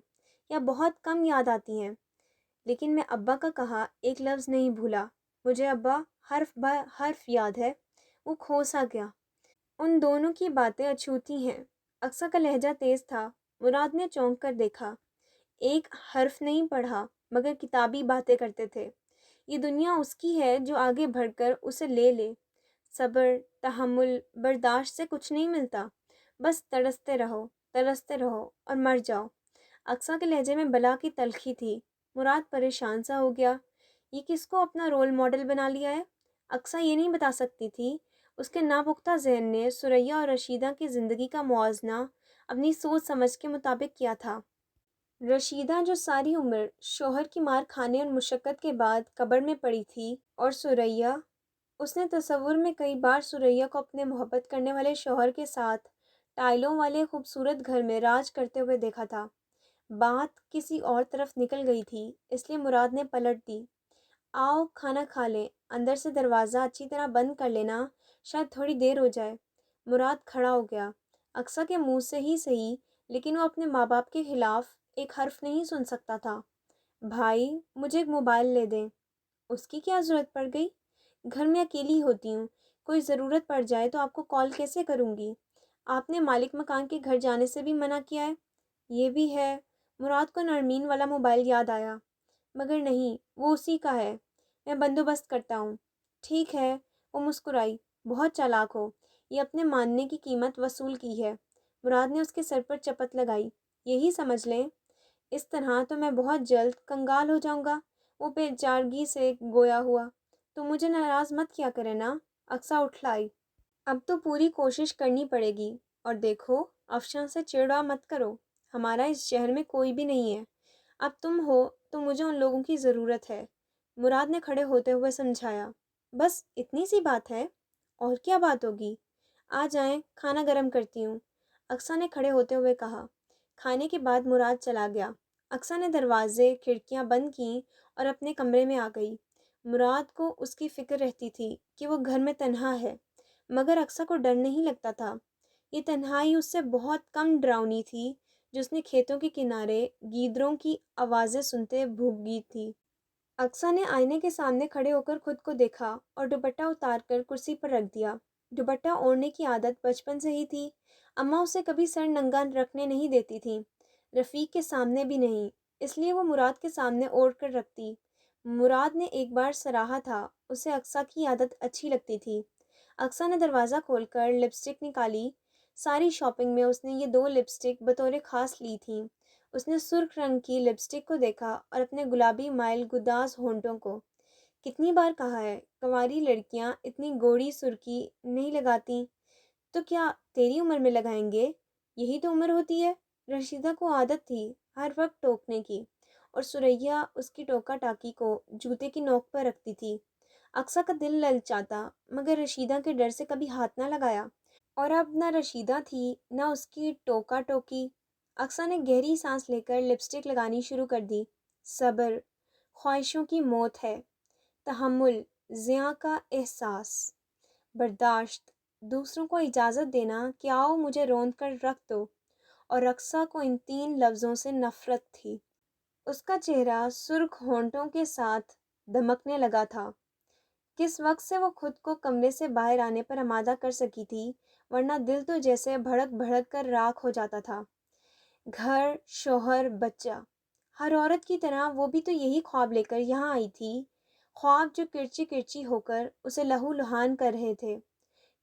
[SPEAKER 1] یا بہت کم یاد آتی ہیں، لیکن میں ابا کا کہا ایک لفظ نہیں بھولا۔ مجھے ابا حرف بہ حرف یاد ہے۔ وہ کھو سا گیا۔ ان دونوں کی باتیں اچھوتی ہیں۔ اقصیٰ کا لہجہ تیز تھا۔ مراد نے چونک کر دیکھا۔ ایک حرف نہیں پڑھا، مگر کتابی باتیں کرتے تھے۔ یہ دنیا اس کی ہے جو آگے بڑھ کر اسے لے لے۔ صبر، تحمل، برداشت سے کچھ نہیں ملتا، بس ترستے رہو اور مر جاؤ۔ اقصیٰ کے لہجے میں بلا کی تلخی تھی۔ مراد پریشان سا ہو گیا۔ یہ کس کو اپنا رول ماڈل بنا لیا ہے؟ اقصیٰ یہ نہیں بتا سکتی تھی۔ اس کے ناپختہ ذہن نے سریہ اور رشیدہ کی زندگی کا موازنہ اپنی سوچ سمجھ کے مطابق کیا تھا۔ رشیدہ جو ساری عمر شوہر کی مار کھانے اور مشقت کے بعد قبر میں پڑی تھی، اور سریہ، اس نے تصور میں کئی بار سریہ کو اپنے محبت کرنے والے شوہر کے ساتھ ٹائلوں والے خوبصورت گھر میں راج کرتے ہوئے دیکھا تھا۔ بات کسی اور طرف نکل گئی تھی، اس لیے مراد نے پلٹ دی۔ آؤ کھانا کھا لیں، اندر سے دروازہ اچھی طرح بند کر لینا، شاید تھوڑی دیر ہو جائے۔ مراد کھڑا ہو گیا۔ اقصیٰ کے منہ سے ہی صحیح، لیکن وہ اپنے ماں باپ کے خلاف ایک حرف نہیں سن سکتا تھا۔ بھائی مجھے ایک موبائل لے دیں۔ اس کی کیا ضرورت پڑ گئی؟ گھر میں اکیلی ہوتی ہوں، کوئی ضرورت پڑ جائے تو آپ کو کال کیسے کروں گی؟ آپ نے مالک مکان کے گھر جانے سے بھی منع کیا ہے۔ یہ بھی ہے۔ مراد کو نرمین والا موبائل یاد آیا۔ مگر نہیں، وہ اسی کا ہے، میں بندوبست کرتا ہوں۔ ٹھیک ہے، وہ مسکرائی۔ بہت چالاک ہو، یہ اپنے ماننے کی قیمت وصول کی ہے۔ مراد نے اس کے سر پر چپت لگائی۔ یہی سمجھ لیں، اس طرح تو میں بہت جلد کنگال ہو جاؤں گا۔ وہ بے چارگی سے گویا ہوا۔ تو مجھے ناراض مت کیا کرے نا۔ اقصیٰ اٹھ لائی۔ اب تو پوری کوشش کرنی پڑے گی، اور دیکھو افشاں سے چڑا مت کرو، ہمارا اس شہر میں کوئی بھی نہیں ہے۔ اب تم ہو تو مجھے ان لوگوں کی ضرورت ہے، مراد نے کھڑے ہوتے ہوئے سمجھایا۔ بس اتنی سی بات ہے؟ اور کیا بات ہوگی؟ آ جائیں، کھانا گرم کرتی ہوں، اقصیٰ نے کھڑے ہوتے ہوئے کہا۔ کھانے کے بعد مراد چلا گیا۔ اقصیٰ نے دروازے کھڑکیاں بند کیں اور اپنے کمرے میں آ گئی۔ مراد کو اس کی فکر رہتی تھی کہ وہ گھر میں تنہا ہے، مگر اقصیٰ کو ڈر نہیں لگتا تھا۔ یہ تنہائی اس سے بہت کم ڈراؤنی تھی جو اس نے کھیتوں کے کنارے گیدڑوں کی آوازیں سنتے بھوگی تھی۔ اقصیٰ نے آئینے کے سامنے کھڑے ہو کر خود کو دیکھا اور دوپٹہ اتار کر کرسی پر رکھ دیا۔ دوپٹہ اوڑھنے کی عادت بچپن سے ہی تھی۔ اماں اسے کبھی سر ننگا رکھنے نہیں دیتی تھیں، رفیق کے سامنے بھی نہیں، اس لیے وہ مراد کے سامنے اوڑھ کر رکھتی۔ مراد نے ایک بار سراہا تھا، اسے اقصیٰ کی عادت اچھی لگتی تھی۔ اقصیٰ نے دروازہ کھول کر لپسٹک نکالی۔ ساری شاپنگ میں اس نے یہ 2 لپسٹک بطور خاص لی تھیں۔ اس نے سرخ رنگ کی لپسٹک کو دیکھا اور اپنے گلابی مائل گداز ہونٹوں کو۔ کتنی بار کہا ہے، کنواری لڑکیاں اتنی گوڑی سرخی نہیں لگاتیں، تو کیا تیری عمر میں لگائیں گے؟ یہی تو عمر ہوتی ہے۔ رشیدہ کو عادت تھی ہر وقت ٹوکنے کی، اور سریا اس کی ٹوکا ٹاکی کو جوتے کی نوک پر رکھتی تھی۔ اقصیٰ کا دل للچاتا، مگر رشیدہ کے ڈر سے کبھی ہاتھ نہ لگایا، اور اب نہ رشیدہ تھی نہ اس کی ٹوکا ٹوکی۔ اقصیٰ نے گہری سانس لے کر لپسٹک لگانی شروع کر دی۔ صبر خواہشوں کی موت ہے، تحمل زیاں کا احساس، برداشت دوسروں کو اجازت دینا کہ آؤ مجھے روند کر رکھ دو، اور اقصیٰ کو ان 3 لفظوں سے نفرت تھی۔ اس کا چہرہ سرخ ہونٹوں کے ساتھ دمکنے لگا تھا۔ کس وقت سے وہ خود کو کمرے سے باہر آنے پر آمادہ کر سکی تھی، ورنہ دل تو جیسے بھڑک بھڑک کر راکھ ہو جاتا تھا۔ گھر، شوہر، بچہ، ہر عورت کی طرح وہ بھی تو یہی خواب لے کر یہاں آئی تھی، خواب جو کرچی کرچی ہو کر اسے لہو لہان کر رہے تھے۔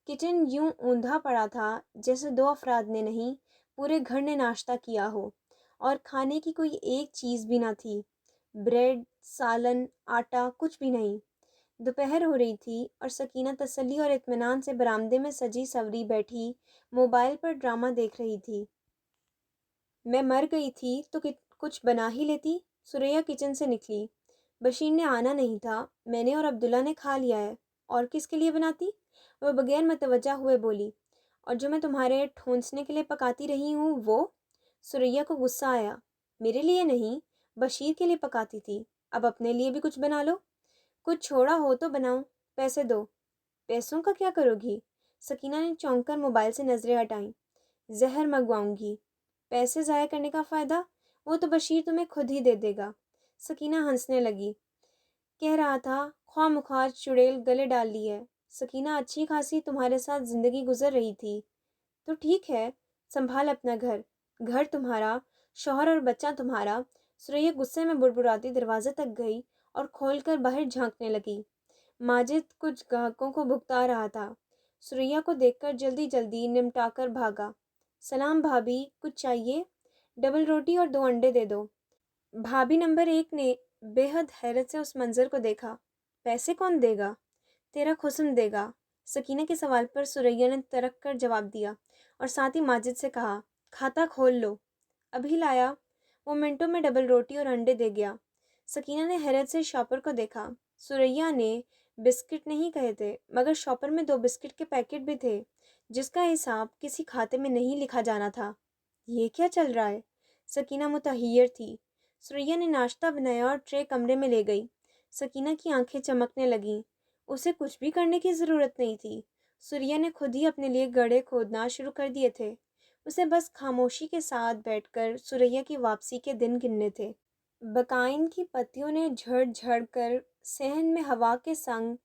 [SPEAKER 1] کچن یوں اوندھا پڑا تھا جیسے 2 افراد نے نہیں، پورے گھر نے ناشتہ کیا ہو، اور کھانے کی کوئی ایک چیز بھی نہ تھی۔ بریڈ، سالن، آٹا، کچھ بھی نہیں۔ دوپہر ہو رہی تھی اور سکینہ تسلی اور اطمینان سے برآمدے میں سجی سوری بیٹھی موبائل پر ڈرامہ دیکھ رہی تھی۔ میں مر گئی تھی تو کچھ بنا ہی لیتی۔ سریا کچن سے نکلی۔ بشیر نے آنا نہیں تھا، میں نے اور عبداللہ نے کھا لیا ہے، اور کس کے لیے بناتی؟ وہ بغیر متوجہ ہوئے بولی۔ اور جو میں تمہارے ٹھونسنے کے لیے پکاتی رہی ہوں وہ؟ سریا کو غصہ آیا۔ میرے لیے نہیں، بشیر کے لیے پکاتی تھی، اب اپنے لیے بھی کچھ بنا لو۔ کچھ چھوڑا ہو تو بناؤ، پیسے دو۔ پیسوں کا کیا کرو گی؟ سکینہ نے چونک کر موبائل سے نظریں ہٹائیں۔ زہر منگواؤں گی۔ پیسے ضائع کرنے کا فائدہ؟ وہ تو بشیر تمہیں خود ہی دے دے گا۔ سکینہ ہنسنے لگی۔ کہہ رہا تھا خواہ مخواہ چڑیل گلے ڈال لی ہے۔ سکینہ اچھی خاصی تمہارے ساتھ زندگی گزر رہی تھی تو ٹھیک ہے، سنبھال اپنا گھر، گھر تمہارا، شوہر اور بچہ تمہارا۔ سریا غصے میں بڑبڑاتی دروازے تک گئی اور کھول کر باہر جھانکنے لگی۔ ماجد کچھ گاہکوں کو بھگتا رہا تھا۔ سریا کو دیکھ کر جلدی جلدی نمٹا کر بھاگا۔ سلام بھابھی، کچھ چاہیے؟ ڈبل روٹی اور 2 انڈے دے دو۔ بھابھی نمبر 1 نے بے حد حیرت سے اس منظر کو دیکھا۔ پیسے کون دے گا؟ تیرا خصم دے گا۔ سکینہ کے سوال پر سریا نے ترک کر جواب دیا، اور ساتھ ہی ماجد سے کہا، کھاتا کھول لو۔ ابھی لایا۔ وہ منٹوں میں ڈبل روٹی اور انڈے دے گیا۔ سکینہ نے حیرت سے شاپر کو دیکھا۔ سریا نے بسکٹ نہیں کہے تھے، مگر شاپر میں 2 بسکٹ کے پیکٹ بھی تھے، جس کا حساب کسی کھاتے میں نہیں لکھا جانا تھا۔ یہ کیا چل رہا ہے؟ سکینہ متحیر تھی۔ سریا نے ناشتہ بنایا اور ٹرے کمرے میں لے گئی۔ سکینہ کی آنکھیں چمکنے لگیں۔ اسے کچھ بھی کرنے کی ضرورت نہیں تھی۔ سوریا نے خود ہی اپنے لیے گڑھے کھودنا شروع کر دیے تھے۔ اسے بس خاموشی کے ساتھ بیٹھ کر سوریا کی واپسی کے دن گننے تھے۔ بقائن کی پتیوں نے جھڑ جھڑ کر صحن میں ہوا کے سنگ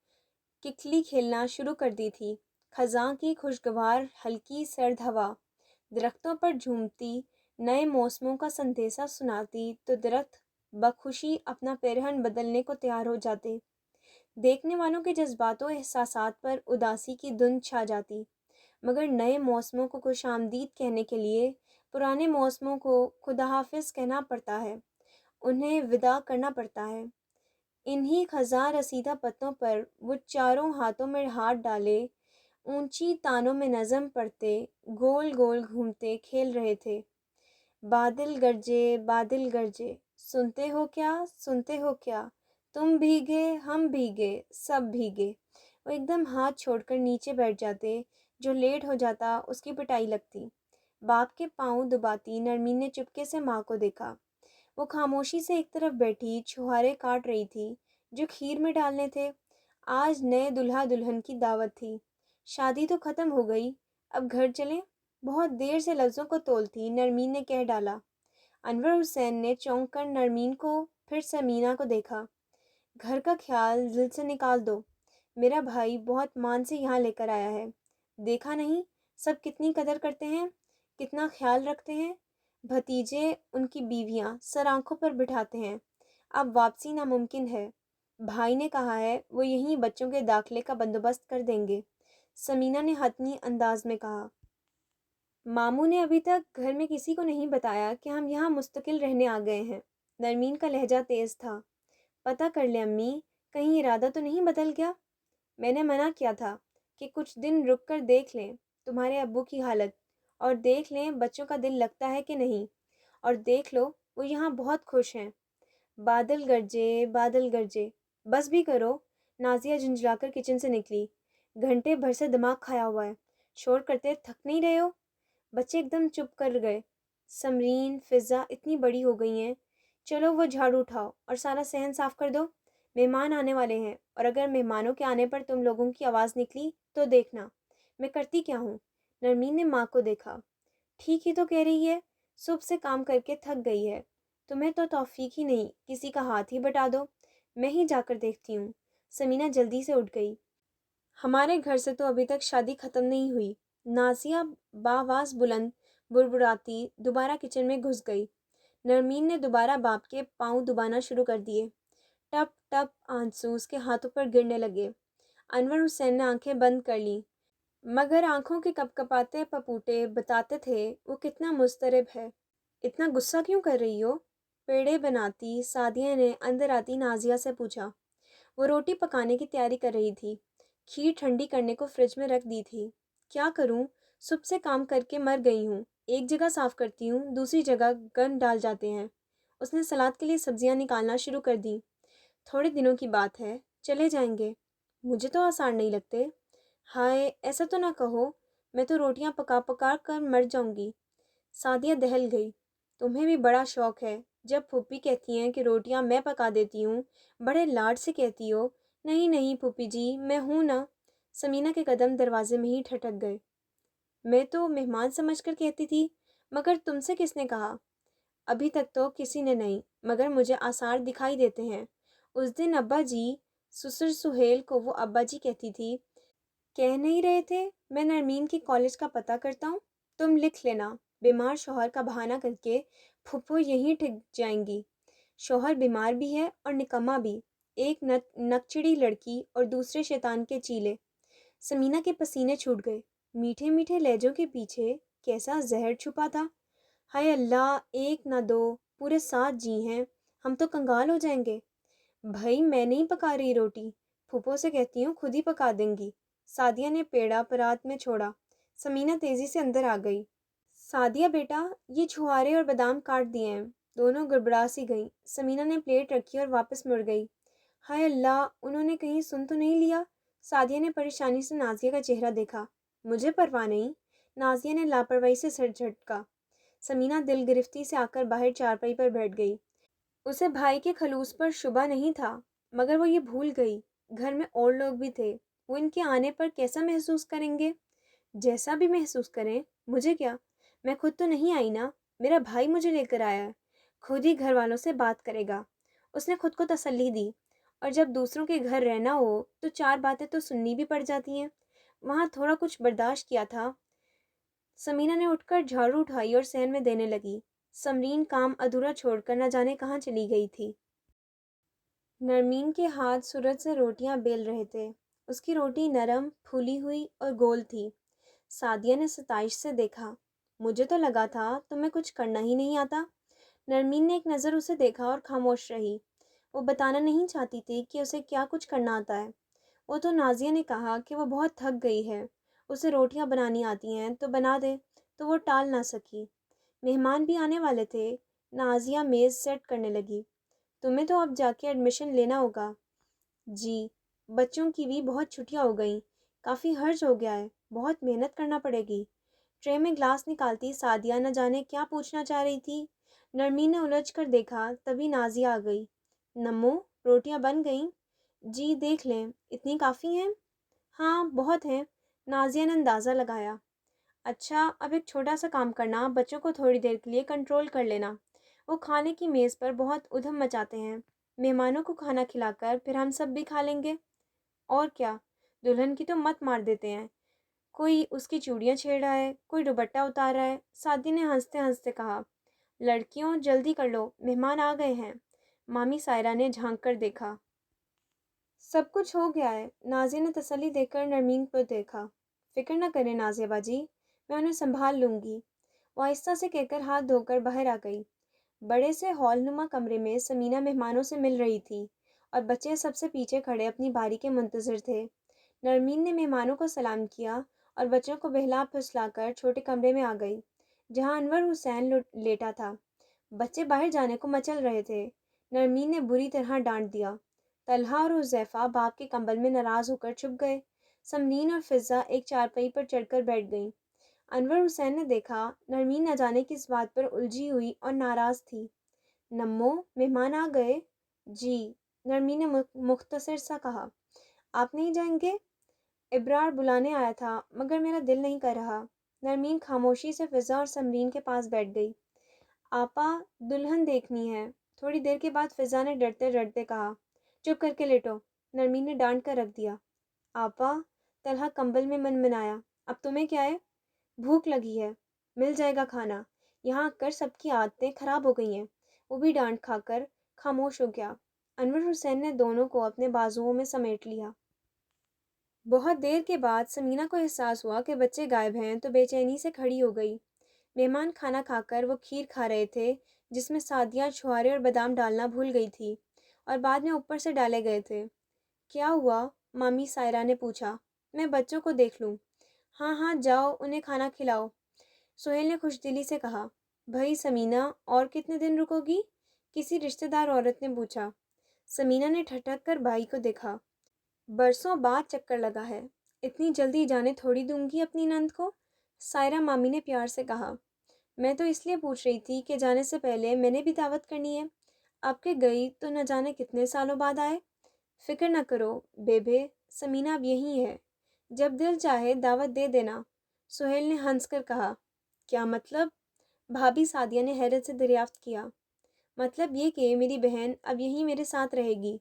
[SPEAKER 1] ککلی کھیلنا شروع کر دی تھی۔ خزاں کی خوشگوار ہلکی سرد ہوا درختوں پر جھومتی، نئے موسموں کا سندیسہ سناتی تو درخت بخوشی اپنا پیرہن بدلنے کو تیار ہو جاتے۔ دیکھنے والوں کے جذبات و احساسات پر اداسی کی دھند چھا جاتی، مگر نئے موسموں کو خوش آمدید کہنے کے لیے پرانے موسموں کو خدا حافظ کہنا پڑتا ہے، انہیں وداع کرنا پڑتا ہے۔ انہی خزاں رسیدہ پتوں پر وہ چاروں ہاتھوں میں ہاتھ ڈالے اونچی تانوں میں نظم پڑھتے، گول گول گھومتے کھیل رہے تھے۔ بادل گرجے بادل گرجے، سنتے ہو کیا سنتے ہو کیا، تم بھیگے ہم بھیگے سب بھیگے۔ وہ ایک دم ہاتھ چھوڑ کر نیچے بیٹھ جاتے، جو لیٹ ہو جاتا اس کی پٹائی لگتی۔ باپ کے پاؤں دباتی نرمین نے چپکے سے ماں کو دیکھا۔ وہ خاموشی سے ایک طرف بیٹھی چھوہارے کاٹ رہی تھی جو کھیر میں ڈالنے تھے۔ آج نئے دلہا دلہن کی دعوت تھی۔ شادی تو ختم ہو گئی، اب گھر چلیں؟ بہت دیر سے لفظوں کو تولتی نرمین نے کہہ ڈالا۔ انور حسین نے چونک کر نرمین کو پھر سمینہ کو دیکھا۔ گھر کا خیال دل سے نکال دو، میرا بھائی بہت مان سے یہاں لے کر آیا ہے، دیکھا نہیں سب کتنی قدر کرتے ہیں، کتنا خیال رکھتے ہیں۔ بھتیجے ان کی بیویاں سر آنکھوں پر بٹھاتے ہیں۔ اب واپسی ناممکن ہے، بھائی نے کہا ہے وہ یہیں بچوں کے داخلے کا بندوبست کر دیں گے، سمینہ نے حتمی انداز میں کہا۔ ماموں نے ابھی تک گھر میں کسی کو نہیں بتایا کہ ہم یہاں مستقل رہنے آ گئے ہیں۔ نرمین کا لہجہ تیز تھا۔ پتہ کر لیں امی، کہیں ارادہ تو نہیں بدل گیا؟ میں نے منع کیا تھا کہ کچھ دن رک کر دیکھ لیں تمہارے ابو کی حالت، اور دیکھ لیں بچوں کا دل لگتا ہے کہ نہیں، اور دیکھ لو وہ یہاں بہت خوش ہیں۔ بادل گرجے، بس بھی کرو، نازیہ جھنجھلا کر کچن سے نکلی۔ گھنٹے بھر سے دماغ کھایا ہوا ہے، شور کرتے تھک نہیں رہے ہو؟ بچے ایک دم چپ کر گئے۔ سمرین، فضا اتنی بڑی ہو گئی ہیں، چلو وہ جھاڑو اٹھاؤ اور سارا صحن صاف کر دو، مہمان آنے والے ہیں، اور اگر مہمانوں کے آنے پر تم لوگوں کی آواز نکلی تو دیکھنا میں کرتی کیا ہوں۔ نرمین نے ماں کو دیکھا۔ ٹھیک ہی تو کہہ رہی ہے، صبح سے کام کر کے تھک گئی ہے، تمہیں تو توفیق ہی نہیں، کسی کا ہاتھ ہی بٹا دو، میں ہی جا کر دیکھتی ہوں۔ سمینہ جلدی سے اٹھ گئی۔ ہمارے گھر سے تو ابھی تک شادی ختم نہیں ہوئی، نازیہ بآواز بلند بڑبڑاتی دوبارہ کچن میں گھس گئی۔ نرمین نے دوبارہ باپ کے پاؤں دبانا شروع کر دیے۔ ٹپ ٹپ آنسو اس کے ہاتھوں پر گرنے لگے۔ انور حسین نے آنکھیں بند کر لیں، مگر آنکھوں کے کپکپاتے پپوٹے بتاتے تھے وہ کتنا مضطرب ہے۔ اتنا غصہ کیوں کر رہی ہو؟ پیڑے بناتی سعدیہ نے اندر آتی نازیہ سے پوچھا۔ وہ روٹی پکانے کی تیاری کر رہی تھی، کھیر ٹھنڈی کرنے کو فریج میں رکھ دی تھی۔ کیا کروں، صبح سے کام کر کے مر گئی ہوں، ایک جگہ صاف کرتی ہوں دوسری جگہ گند ڈال جاتے ہیں۔ اس نے سلاد کے لیے سبزیاں نکالنا شروع کر دیں۔ تھوڑے دنوں کی بات ہے، چلے جائیں گے، مجھے تو آسان نہیں لگتے۔ ہائے ایسا تو نہ کہو، میں تو روٹیاں پکا پکا کر مر جاؤں گی۔ سعدیہ دہل گئی۔ تمہیں بھی بڑا شوق ہے، جب پھوپھی کہتی ہیں کہ روٹیاں میں پکا دیتی ہوں بڑے لاڈ سے کہتی ہو۔ نہیں نہیں پھوپھی جی، میں ہوں نا۔ سمینہ کے قدم دروازے میں ہی ٹھٹک گئے۔ میں تو مہمان سمجھ کر کہتی تھی، مگر تم سے کس نے کہا؟ ابھی تک تو کسی نے نہیں، مگر مجھے آثار دکھائی دیتے ہیں۔ اس دن ابا جی، سسر سہیل کو وہ ابا جی کہتی تھی، کہہ نہیں رہے تھے میں نرمین کی کالج کا پتہ کرتا ہوں، تم لکھ لینا۔ بیمار شوہر کا بہانہ کر کے پھپھو یہیں ٹک جائیں گی۔ شوہر بیمار بھی ہے اور نکما بھی، ایک نکچڑی لڑکی اور دوسرے شیطان کے چیلے۔ سمینہ کے پسینے چھوٹ گئے۔ میٹھے میٹھے لہجوں کے پیچھے کیسا زہر چھپا تھا۔ ہائے اللہ، ایک نہ دو، پورے 7 جی ہیں، ہم تو کنگال ہو جائیں گے۔ بھائی میں نہیں پکا رہی روٹی، پھپھو سے کہتی ہوں خود ہی پکا دیں گی۔ سعدیہ نے پیڑا پرات میں چھوڑا۔ سمینہ تیزی سے اندر آ گئی۔ سعدیہ بیٹا، یہ چھوہارے اور بادام کاٹ دیے ہیں۔ دونوں گڑبڑا سی گئیں۔ سمینہ نے پلیٹ رکھی اور واپس مڑ گئی۔ ہائے اللہ، انہوں نے کہیں سن تو نہیں لیا؟ سعدیہ نے پریشانی سے نازیہ کا چہرہ دیکھا۔ مجھے پرواہ نہیں، نازیہ نے لاپرواہی سے سر جھٹکا۔ سمینہ دل گرفتی سے آ کر باہر چارپائی پر بیٹھ گئی۔ اسے بھائی کے خلوص پر شبہ نہیں تھا، مگر وہ یہ بھول گئی گھر میں اور لوگ بھی تھے، وہ ان کے آنے پر کیسا محسوس کریں گے؟ جیسا بھی محسوس کریں، مجھے کیا؟ میں خود تو نہیں آئی نا، میرا بھائی مجھے لے کر آیا ہے، خود ہی گھر والوں سے بات کرے گا۔ اس نے خود کو تسلی دی۔ اور جب دوسروں کے گھر رہنا ہو تو چار باتیں تو سننی بھی پڑ جاتی ہیں، وہاں تھوڑا کچھ برداشت کیا تھا۔ سمینہ نے اٹھ کر جھاڑو اٹھائی اور صحن میں دینے لگی۔ سمرین کام ادھورا چھوڑ کر نہ جانے کہاں چلی گئی تھی۔ نرمین کے ہاتھ سورج سے روٹیاں بیل رہے تھے۔ اس کی روٹی نرم، پھولی ہوئی اور گول تھی۔ سعدیہ نے ستائش سے دیکھا۔ مجھے تو لگا تھا تمہیں کچھ کرنا ہی نہیں آتا۔ نرمین نے ایک نظر اسے دیکھا اور خاموش رہی۔ وہ بتانا نہیں چاہتی تھی کہ اسے کیا کچھ کرنا آتا ہے۔ وہ تو نازیہ نے کہا کہ وہ بہت تھک گئی ہے، اسے روٹیاں بنانی آتی ہیں تو بنا دے، تو وہ ٹال نہ سکی۔ مہمان بھی آنے والے تھے۔ نازیہ میز سیٹ کرنے لگی۔ تمہیں تو اب جا کے ایڈمیشن لینا ہوگا۔ جی، بچوں کی بھی بہت چھٹیاں ہو گئیں، کافی حرج ہو گیا ہے، بہت محنت کرنا پڑے گی۔ ٹرے میں گلاس نکالتی سعدیہ نہ جانے کیا پوچھنا چاہ رہی تھی۔ نرمین نے الجھ کر دیکھا، تبھی نازیہ آ گئی۔ نمو، روٹیاں بن گئیں؟ جی دیکھ لیں، اتنی کافی ہیں؟ ہاں بہت ہیں، نازیہ نے اندازہ لگایا۔ اچھا، اب ایک چھوٹا سا کام کرنا، بچوں کو تھوڑی دیر کے لیے کنٹرول کر لینا، وہ کھانے کی میز پر بہت ادھم مچاتے ہیں۔ مہمانوں کو کھانا کھلا کر پھر ہم سب بھی کھا لیں گے۔ اور کیا، دلہن کی تو مت مار دیتے ہیں، کوئی اس کی چوڑیاں چھیڑ رہا ہے، کوئی دوپٹہ اتار رہا ہے۔ سعدی نے ہنستے ہنستے کہا۔ لڑکیوں جلدی کر لو، مہمان آ گئے ہیں۔ مامی سائرہ نے جھانک کر دیکھا۔ سب کچھ ہو گیا ہے۔ نازیہ نے تسلی دے کر نرمین کو دیکھا۔ فکر نہ کریں نازیہ باجی، میں انہیں سنبھال لوں گی۔ وہ آہستہ سے کہہ کر ہاتھ دھو کر باہر آ گئی۔ بڑے سے ہال نما کمرے میں سمینہ مہمانوں سے مل رہی تھی اور بچے سب سے پیچھے کھڑے اپنی باری کے منتظر تھے۔ نرمین نے مہمانوں کو سلام کیا اور بچوں کو بہلا پھسلا کر چھوٹے کمرے میں آ گئی جہاں انور حسین لیٹا تھا۔ بچے باہر جانے کو مچل رہے تھے۔ نرمین نے بری طرح ڈانٹ دیا۔ طلحہ اور حذیفہ باپ کے کمبل میں ناراض ہو کر چھپ گئے۔ سمرین اور فضہ ایک چارپائی پر چڑھ کر بیٹھ گئیں۔ انور حسین نے دیکھا نرمین نہ جانے کس بات پر الجھی ہوئی اور ناراض تھی۔ نمو، مہمان آ گئے؟ جی، نرمین نے مختصر سا کہا۔ آپ نہیں جائیں گے؟ ابرار بلانے آیا تھا مگر میرا دل نہیں کر رہا۔ نرمین خاموشی سے فضہ اور سمرین کے پاس بیٹھ گئی۔ آپا، دلہن دیکھنی ہے، تھوڑی دیر کے بعد فضہ نے ڈرتے ڈرتے کہا۔ چپ کر کے لیٹو، نرمین نے ڈانٹ کر رکھ دیا۔ آپا، طلحہ کمبل میں منمنایا۔ اب تمہیں کیا ہے؟ بھوک لگی ہے، مل جائے گا کھانا۔ یہاں آ کر سب کی عادتیں خراب ہو گئی ہیں۔ وہ بھی ڈانٹ کھا کر خاموش ہو گیا۔ انور حسین نے دونوں کو اپنے بازوؤں میں سمیٹ لیا۔ بہت دیر کے بعد سمینہ کو احساس ہوا کہ بچے غائب ہیں تو بے چینی سے کھڑی ہو گئی۔ مہمان کھانا کھا کر وہ کھیر کھا رہے تھے جس میں سعدیہ چھوارے اور بادام ڈالنا بھول گئی تھی اور بعد میں اوپر سے ڈالے گئے تھے۔ کیا ہوا؟ مامی سائرہ نے پوچھا۔ میں بچوں کو دیکھ لوں۔ ہاں ہاں جاؤ، انہیں کھانا کھلاؤ، سہیل نے خوش دلی سے کہا۔ بھائی سمینہ، اور کتنے دن رکو گی؟ کسی رشتہ دار عورت نے پوچھا۔ سمینہ نے ٹھٹک کر بھائی کو دیکھا۔ برسوں بعد چکر لگا ہے، اتنی جلدی جانے تھوڑی دوں گی اپنی نند کو، سائرہ مامی نے پیار سے کہا۔ میں تو اس لیے پوچھ رہی تھی کہ جانے سے پہلے میں نے بھی دعوت کرنی ہے، آپ کے گئی تو نہ جانے کتنے سالوں بعد آئے۔ فکر نہ کرو بیبے، سمینہ اب یہی ہے، جب دل چاہے دعوت دے دینا، سہیل نے ہنس کر کہا۔ کیا مطلب؟ بھابھی سعدیہ نے حیرت سے دریافت کیا۔ مطلب یہ کہ میری بہن اب یہیں میرے ساتھ رہے گی،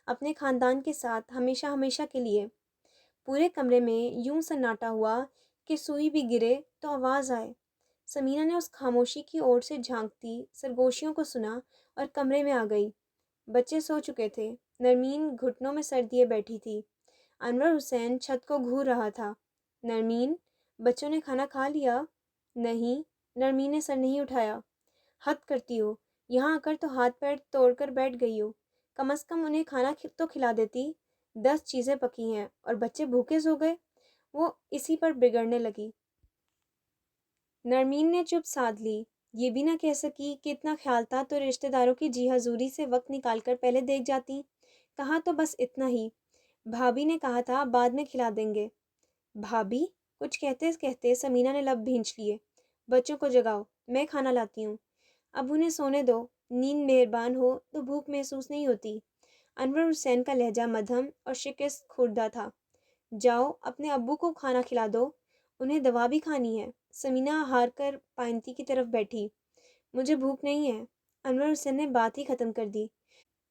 [SPEAKER 1] اپنے خاندان کے ساتھ، ہمیشہ ہمیشہ کے لیے۔ پورے کمرے میں یوں سناٹا ہوا کہ سوئی بھی گرے تو آواز آئے۔ سمینہ نے اس خاموشی کی اور سے جھانکتی سرگوشیوں کو سنا اور کمرے میں آ گئی۔ بچے سو چکے تھے۔ نرمین گھٹنوں میں سر دیے بیٹھی تھی۔ انور حسین چھت کو گھور رہا تھا۔ نرمین، بچوں نے کھانا کھا لیا؟ نہیں، نرمین نے سر نہیں اٹھایا۔ حد کرتی ہو، یہاں آ کر تو ہاتھ پیر توڑ کر بیٹھ گئی ہو، کم از کم انہیں کھانا تو کھلا دیتی۔ 10 چیزیں پکی ہیں اور بچے بھوکے سو گئے۔ وہ اسی پر بگڑنے لگی۔ نرمین نے چپ سادھ لی۔ یہ بھی نہ کہہ سکی کہ اتنا خیال تھا تو رشتہ داروں کی جی حضوری سے وقت نکال کر پہلے دیکھ جاتی۔ کہا تو بس اتنا ہی، بھابھی نے کہا تھا بعد میں کھلا دیں گے۔ بھابھی؟ کچھ کہتے کہتے سمینہ نے لب بھینچ لیے۔ بچوں کو جگاؤ، میں کھانا لاتی ہوں۔ اب انہیں سونے دو، نیند مہربان ہو تو بھوک محسوس نہیں ہوتی۔ انور حسین کا لہجہ مدھم اور شکست خوردہ تھا۔ جاؤ اپنے ابو کو کھانا کھلا دو، انہیں دوا بھی کھانی ہے۔ سمینہ ہار کر پائنتی کی طرف بیٹھی۔ مجھے بھوک نہیں ہے۔ انور حسین نے بات ہی ختم کر دی۔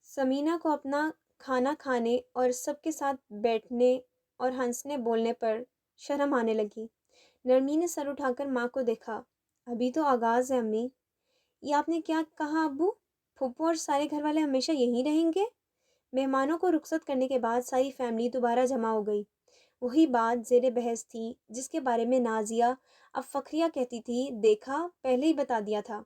[SPEAKER 1] سمینہ کو اپنا کھانا کھانے اور سب کے ساتھ بیٹھنے اور ہنسنے بولنے پر شرم آنے لگی۔ نرمین نے سر اٹھا کر ماں کو دیکھا۔ ابھی تو آغاز ہے امی۔ یہ آپ نے کیا کہا ابو؟ پھپھو اور سارے گھر والے ہمیشہ یہیں رہیں گے؟ مہمانوں کو رخصت کرنے کے بعد ساری فیملی دوبارہ جمع ہو گئی۔ وہی بات زیر بحث تھی جس کے بارے میں نازیہ اب فخریہ کہتی تھی، دیکھا پہلے ہی بتا دیا تھا۔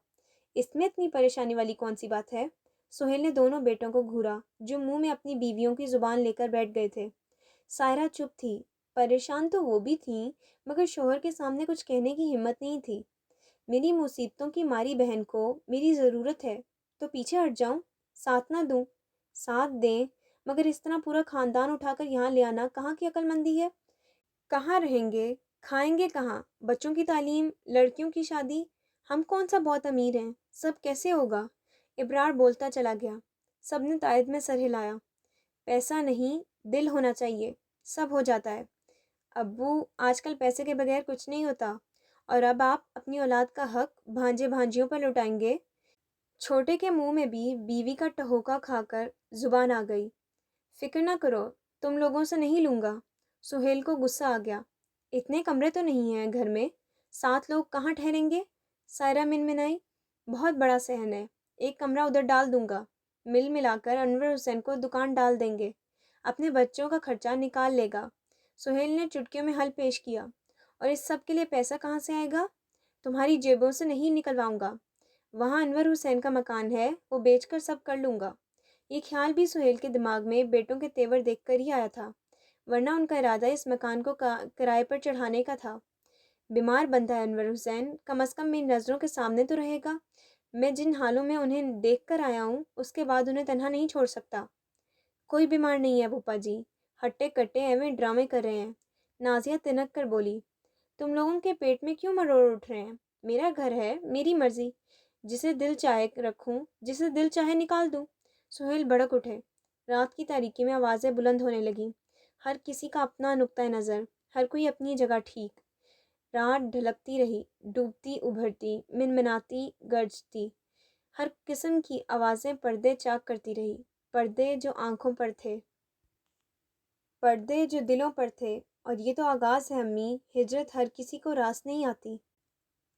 [SPEAKER 1] اس میں اتنی پریشانی والی کون سی بات ہے؟ سہیل نے دونوں بیٹوں کو گھورا جو منہ میں اپنی بیویوں کی زبان لے کر بیٹھ گئے تھے۔ سائرہ چپ تھی۔ پریشان تو وہ بھی تھیں مگر شوہر کے سامنے کچھ کہنے کی ہمت نہیں تھی۔ میری مصیبتوں کی ماری بہن کو میری ضرورت ہے تو پیچھے ہٹ جاؤں؟ ساتھ نہ دوں؟ ساتھ دیں مگر اس طرح پورا خاندان اٹھا کر یہاں لے آنا کہاں کی عقل مندی ہے؟ کہاں رہیں گے؟ کھائیں گے کہاں؟ بچوں کی تعلیم، لڑکیوں کی شادی؟ ہم کون سا بہت امیر ہیں؟ سب کیسے ہوگا؟ ابرار بولتا چلا گیا۔ سب نے تائید میں سر ہلایا۔ پیسہ نہیں، دل ہونا چاہیے، سب ہو جاتا ہے۔ ابو، آج کل پیسے کے بغیر کچھ نہیں ہوتا۔ اور اب آپ اپنی اولاد کا حق بھانجے بھانجیوں پر لوٹائیں گے؟ چھوٹے کے منہ میں بھی بیوی کا ٹہوکا کھا کر زبان آ گئی۔ فکر نہ کرو، تم لوگوں سے نہیں لوں گا۔ سہیل کو غصہ آ گیا۔ اتنے کمرے تو نہیں ہیں گھر میں، 7 لوگ کہاں ٹھہریں گے؟ سائرہ منمنائی۔ بہت بڑا صحن ہے، ایک کمرہ ادھر ڈال دوں گا۔ مل ملا کر انور حسین کو دکان ڈال دیں گے، اپنے بچوں کا خرچہ نکال لے گا۔ سہیل نے چٹکیوں میں حل پیش کیا۔ اور اس سب کے لیے پیسہ کہاں سے آئے گا؟ تمہاری جیبوں سے نہیں نکلواؤں گا۔ وہاں انور حسین کا مکان ہے، وہ بیچ کر سب کر لوں گا۔ یہ خیال بھی سہیل کے دماغ میں بیٹوں کے تیور دیکھ کر ہی آیا تھا، ورنہ ان کا ارادہ اس مکان کو کرائے پر چڑھانے کا تھا۔ بیمار بندہ ہے انور حسین، کم از کم میری نظروں کے سامنے تو رہے گا۔ میں جن حالوں میں انہیں دیکھ کر آیا ہوں اس کے بعد انہیں تنہا نہیں چھوڑ سکتا۔ کوئی بیمار نہیں ہے پھوپھا جی، ہٹے کٹے ایویں ڈرامے کر رہے ہیں۔ نازیہ تنک کر بولی، تم لوگوں کے پیٹ میں کیوں مروڑ اٹھ رہے ہیں؟ میرا گھر ہے، میری مرضی، جسے دل چاہے رکھوں، جسے دل چاہے نکال دوں۔ سہیل بھڑک اٹھے۔ رات کی تاریکی میں آوازیں بلند ہونے لگیں، ہر کسی کا اپنا نقطۂ نظر، ہر کوئی اپنی جگہ ٹھیک۔ رات ڈھلکتی رہی، ڈوبتی ابھرتی، منمناتی گرجتی، ہر قسم کی آوازیں پردے چاک کرتی رہی، پردے جو آنکھوں پر تھے، پردے جو دلوں پر تھے۔ اور یہ تو آغاز ہے امی، ہجرت ہر کسی کو راس نہیں آتی۔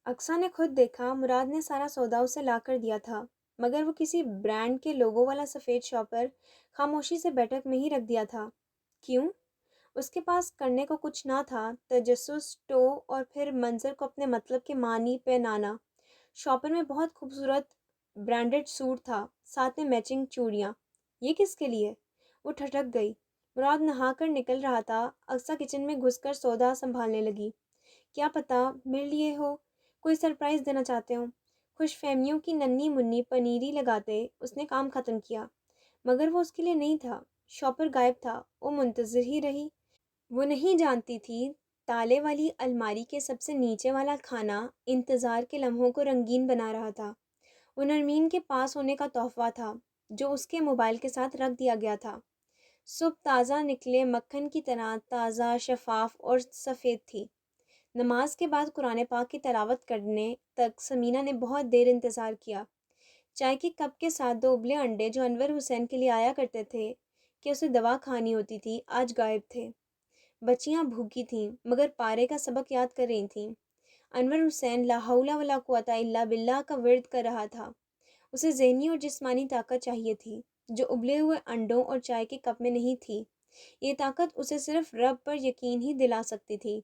[SPEAKER 1] اقصیٰ نے خود دیکھا، مراد نے سارا سودا اسے لا کر دیا تھا مگر وہ کسی برانڈ کے لوگو والا سفید شاپر خاموشی سے بیٹھک میں ہی رکھ دیا تھا۔ کیوں؟ اس کے پاس کرنے کو کچھ نہ تھا، تجسس، ٹو اور پھر منظر کو اپنے مطلب کے معنی پہنانا۔ شاپر میں بہت خوبصورت برانڈڈ سوٹ تھا، ساتھ میں میچنگ چوڑیاں۔ یہ کس کے لیے؟ وہ ٹھٹک گئی۔ مراد نہا کر نکل رہا تھا، اقصیٰ کچن میں گھس کر سودا سنبھالنے لگی۔ کیا پتہ میرے لیے ہو، کوئی سرپرائز دینا چاہتے ہوں۔ خوش فہمیوں کی ننھی منھی پنیری لگاتے اس نے کام ختم کیا، مگر وہ اس کے لیے نہیں تھا۔ شاپر غائب تھا، وہ منتظر ہی رہی۔ وہ نہیں جانتی تھی تالے والی الماری کے سب سے نیچے والا کھانا انتظار کے لمحوں کو رنگین بنا رہا تھا۔ وہ نرمین کے پاس ہونے کا تحفہ تھا جو اس کے موبائل کے ساتھ رکھ دیا گیا تھا۔ صبح تازہ نکلے مکھن کی طرح تازہ، شفاف اور سفید تھی۔ نماز کے بعد قرآن پاک کی تلاوت کرنے تک سمینہ نے بہت دیر انتظار کیا۔ چائے کے کپ کے ساتھ 2 ابلے انڈے جو انور حسین کے لیے آیا کرتے تھے کہ اسے دوا کھانی ہوتی تھی، آج غائب تھے۔ بچیاں بھوکی تھیں مگر پارے کا سبق یاد کر رہی تھیں۔ انور حسین لا حول ولا قوت الا باللہ کا ورد کر رہا تھا۔ اسے ذہنی اور جسمانی طاقت چاہیے تھی جو ابلے ہوئے انڈوں اور چائے کے کپ میں نہیں تھی۔ یہ طاقت اسے صرف رب پر یقین ہی دلا سکتی تھی۔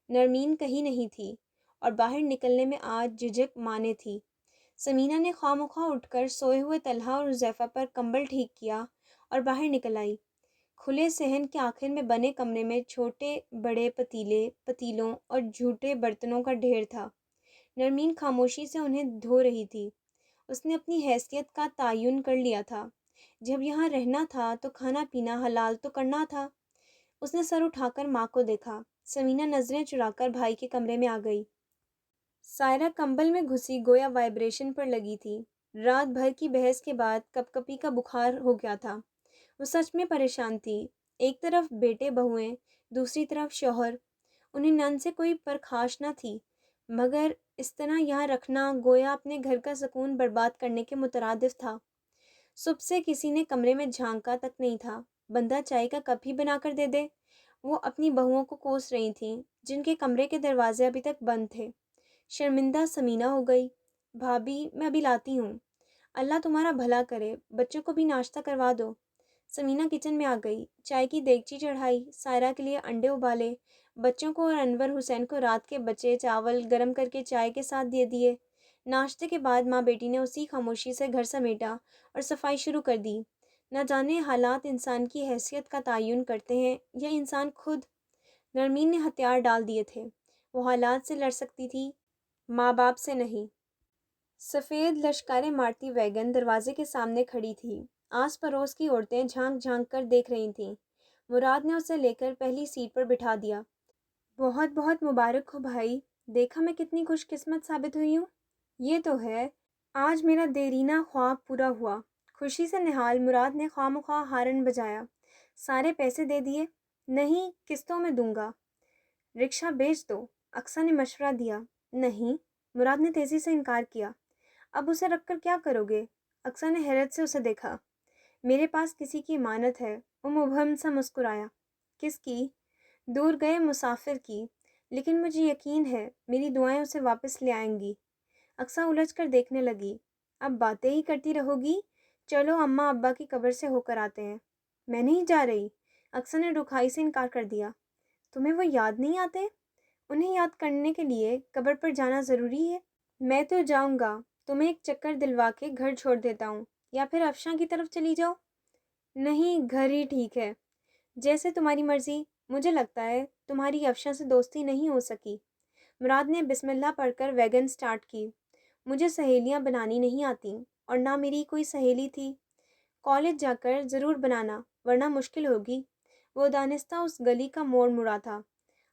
[SPEAKER 1] نرمین کہیں نہیں تھی اور باہر نکلنے میں آج جھجک مانے تھی۔ سمینہ نے خواہ اٹھ کر سوئے ہوئے طلحہ اور حذیفہ پر کمبل ٹھیک کیا اور باہر نکل آئی۔ کھلے صحن کے آخر میں بنے کمرے میں چھوٹے بڑے پتیلوں اور جھوٹے برتنوں کا ڈھیر تھا۔ نرمین خاموشی سے انہیں دھو رہی تھی۔ اس نے اپنی حیثیت کا تعین کر لیا تھا، جب یہاں رہنا تھا تو کھانا پینا حلال تو کرنا تھا۔ اس نے سر اٹھا کر ماں کو دیکھا۔ سمینہ نظریں چرا کر بھائی کے کمرے میں آ گئی۔ سائرہ کمبل میں گھسی گویا وائبریشن پر لگی تھی۔ رات بھر کی بحث کے بعد کپ کپی کا بخار ہو گیا تھا۔ وہ سچ میں پریشان تھی۔ ایک طرف بیٹے بہویں دوسری طرف شوہر، انہیں نن سے کوئی پرخاش نہ تھی، مگر اس طرح یہاں رکھنا گویا اپنے گھر کا سکون برباد کرنے کے مترادف تھا۔ صبح سے کسی نے کمرے میں جھانکا تک نہیں تھا۔ بندہ چائے کا کپ ہی بنا کر دے دے۔ وہ اپنی بہوؤں کو کوس رہی تھیں جن کے کمرے کے دروازے ابھی تک بند تھے۔ شرمندہ سمینہ ہو گئی۔ بھابھی میں ابھی لاتی ہوں۔ اللہ تمہارا بھلا کرے، بچوں کو بھی ناشتہ کروا دو۔ سمینہ کچن میں آ گئی، چائے کی دیگچی چڑھائی، سائرہ کے لیے انڈے ابالے، بچوں کو اور انور حسین کو رات کے بچے چاول گرم کر کے چائے کے ساتھ دے دیے۔ ناشتے کے بعد ماں بیٹی نے اسی خاموشی سے گھر سمیٹا اور صفائی شروع کر دی۔ نہ جانے حالات انسان کی حیثیت کا تعین کرتے ہیں یا انسان خود۔ نرمین نے ہتھیار ڈال دیے تھے، وہ حالات سے لڑ سکتی تھی، ماں باپ سے نہیں۔ سفید لشکاریں مارتی ویگن دروازے کے سامنے کھڑی تھی۔ آس پڑوس کی عورتیں جھانک جھانک کر دیکھ رہی تھیں۔ مراد نے اسے لے کر پہلی سیٹ پر بٹھا دیا۔ بہت بہت مبارک ہو بھائی، دیکھا میں کتنی خوش قسمت ثابت ہوئی ہوں۔ یہ تو ہے، آج میرا دیرینہ خواب پورا ہوا۔ خوشی سے نہال مراد نے خواہ مخواہ ہارن بجایا۔ سارے پیسے دے دیے؟ نہیں، قسطوں میں دوں گا۔ رکشہ بیچ دو، اقصیٰ نے مشورہ دیا۔ نہیں، مراد نے تیزی سے انکار کیا۔ اب اسے رکھ کر کیا کرو گے؟ اقصیٰ نے حیرت سے اسے دیکھا۔ میرے پاس کسی کی امانت ہے، وہ مبہم سا مسکرایا۔ کس کی؟ دور گئے مسافر کی، لیکن مجھے یقین ہے میری دعائیں اسے واپس لے آئیں گی۔ اقصیٰ الجھ کر دیکھنے لگی۔ اب باتیں ہی کرتی رہو گی؟ چلو اماں ابا کی قبر سے ہو کر آتے ہیں۔ میں نہیں جا رہی، اقصیٰ نے رکھائی سے انکار کر دیا۔ تمہیں وہ یاد نہیں آتے؟ انہیں یاد کرنے کے لیے قبر پر جانا ضروری ہے؟ میں تو جاؤں گا، تمہیں ایک چکر دلوا کے گھر چھوڑ دیتا ہوں، یا پھر افشاں کی طرف چلی جاؤ۔ نہیں، گھر ہی ٹھیک ہے۔ جیسے تمہاری مرضی، مجھے لگتا ہے تمہاری افشاں سے دوستی نہیں ہو سکی۔ مراد نے بسم اللہ پڑھ کر ویگن سٹارٹ کی۔ مجھے سہیلیاں بنانی نہیں آتیں، اور نہ میری کوئی سہیلی تھی۔ کالج جا کر ضرور بنانا، ورنہ مشکل ہوگی۔ وہ دانستہ اس گلی کا موڑ مڑا تھا۔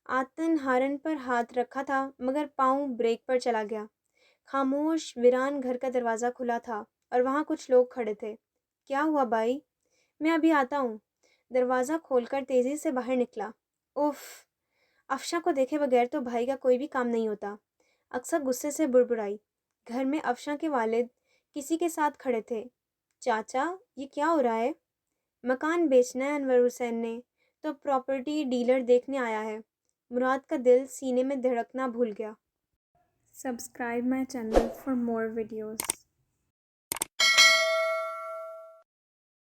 [SPEAKER 1] آتن ہارن پر ہاتھ رکھا تھا، مگر پاؤں بریک پر چلا گیا۔ خاموش ویران گھر کا دروازہ کھلا تھا اور وہاں کچھ لوگ کھڑے تھے۔ کیا ہوا بھائی؟ میں ابھی آتا ہوں۔ دروازہ کھول کر تیزی سے باہر نکلا۔ اف، افشاں کو دیکھے بغیر تو بھائی کا کوئی بھی کام نہیں ہوتا۔ اقصیٰ غصے سے بڑبڑائی۔ گھر میں افشاں کے والد کسی کے ساتھ کھڑے تھے۔ چاچا، یہ کیا ہو رہا ہے؟ مکان بیچنا ہے انور حسین نے، تو پراپرٹی ڈیلر دیکھنے آیا ہے۔ مراد کا دل سینے میں دھڑکنا بھول گیا۔ Subscribe my channel for more videos.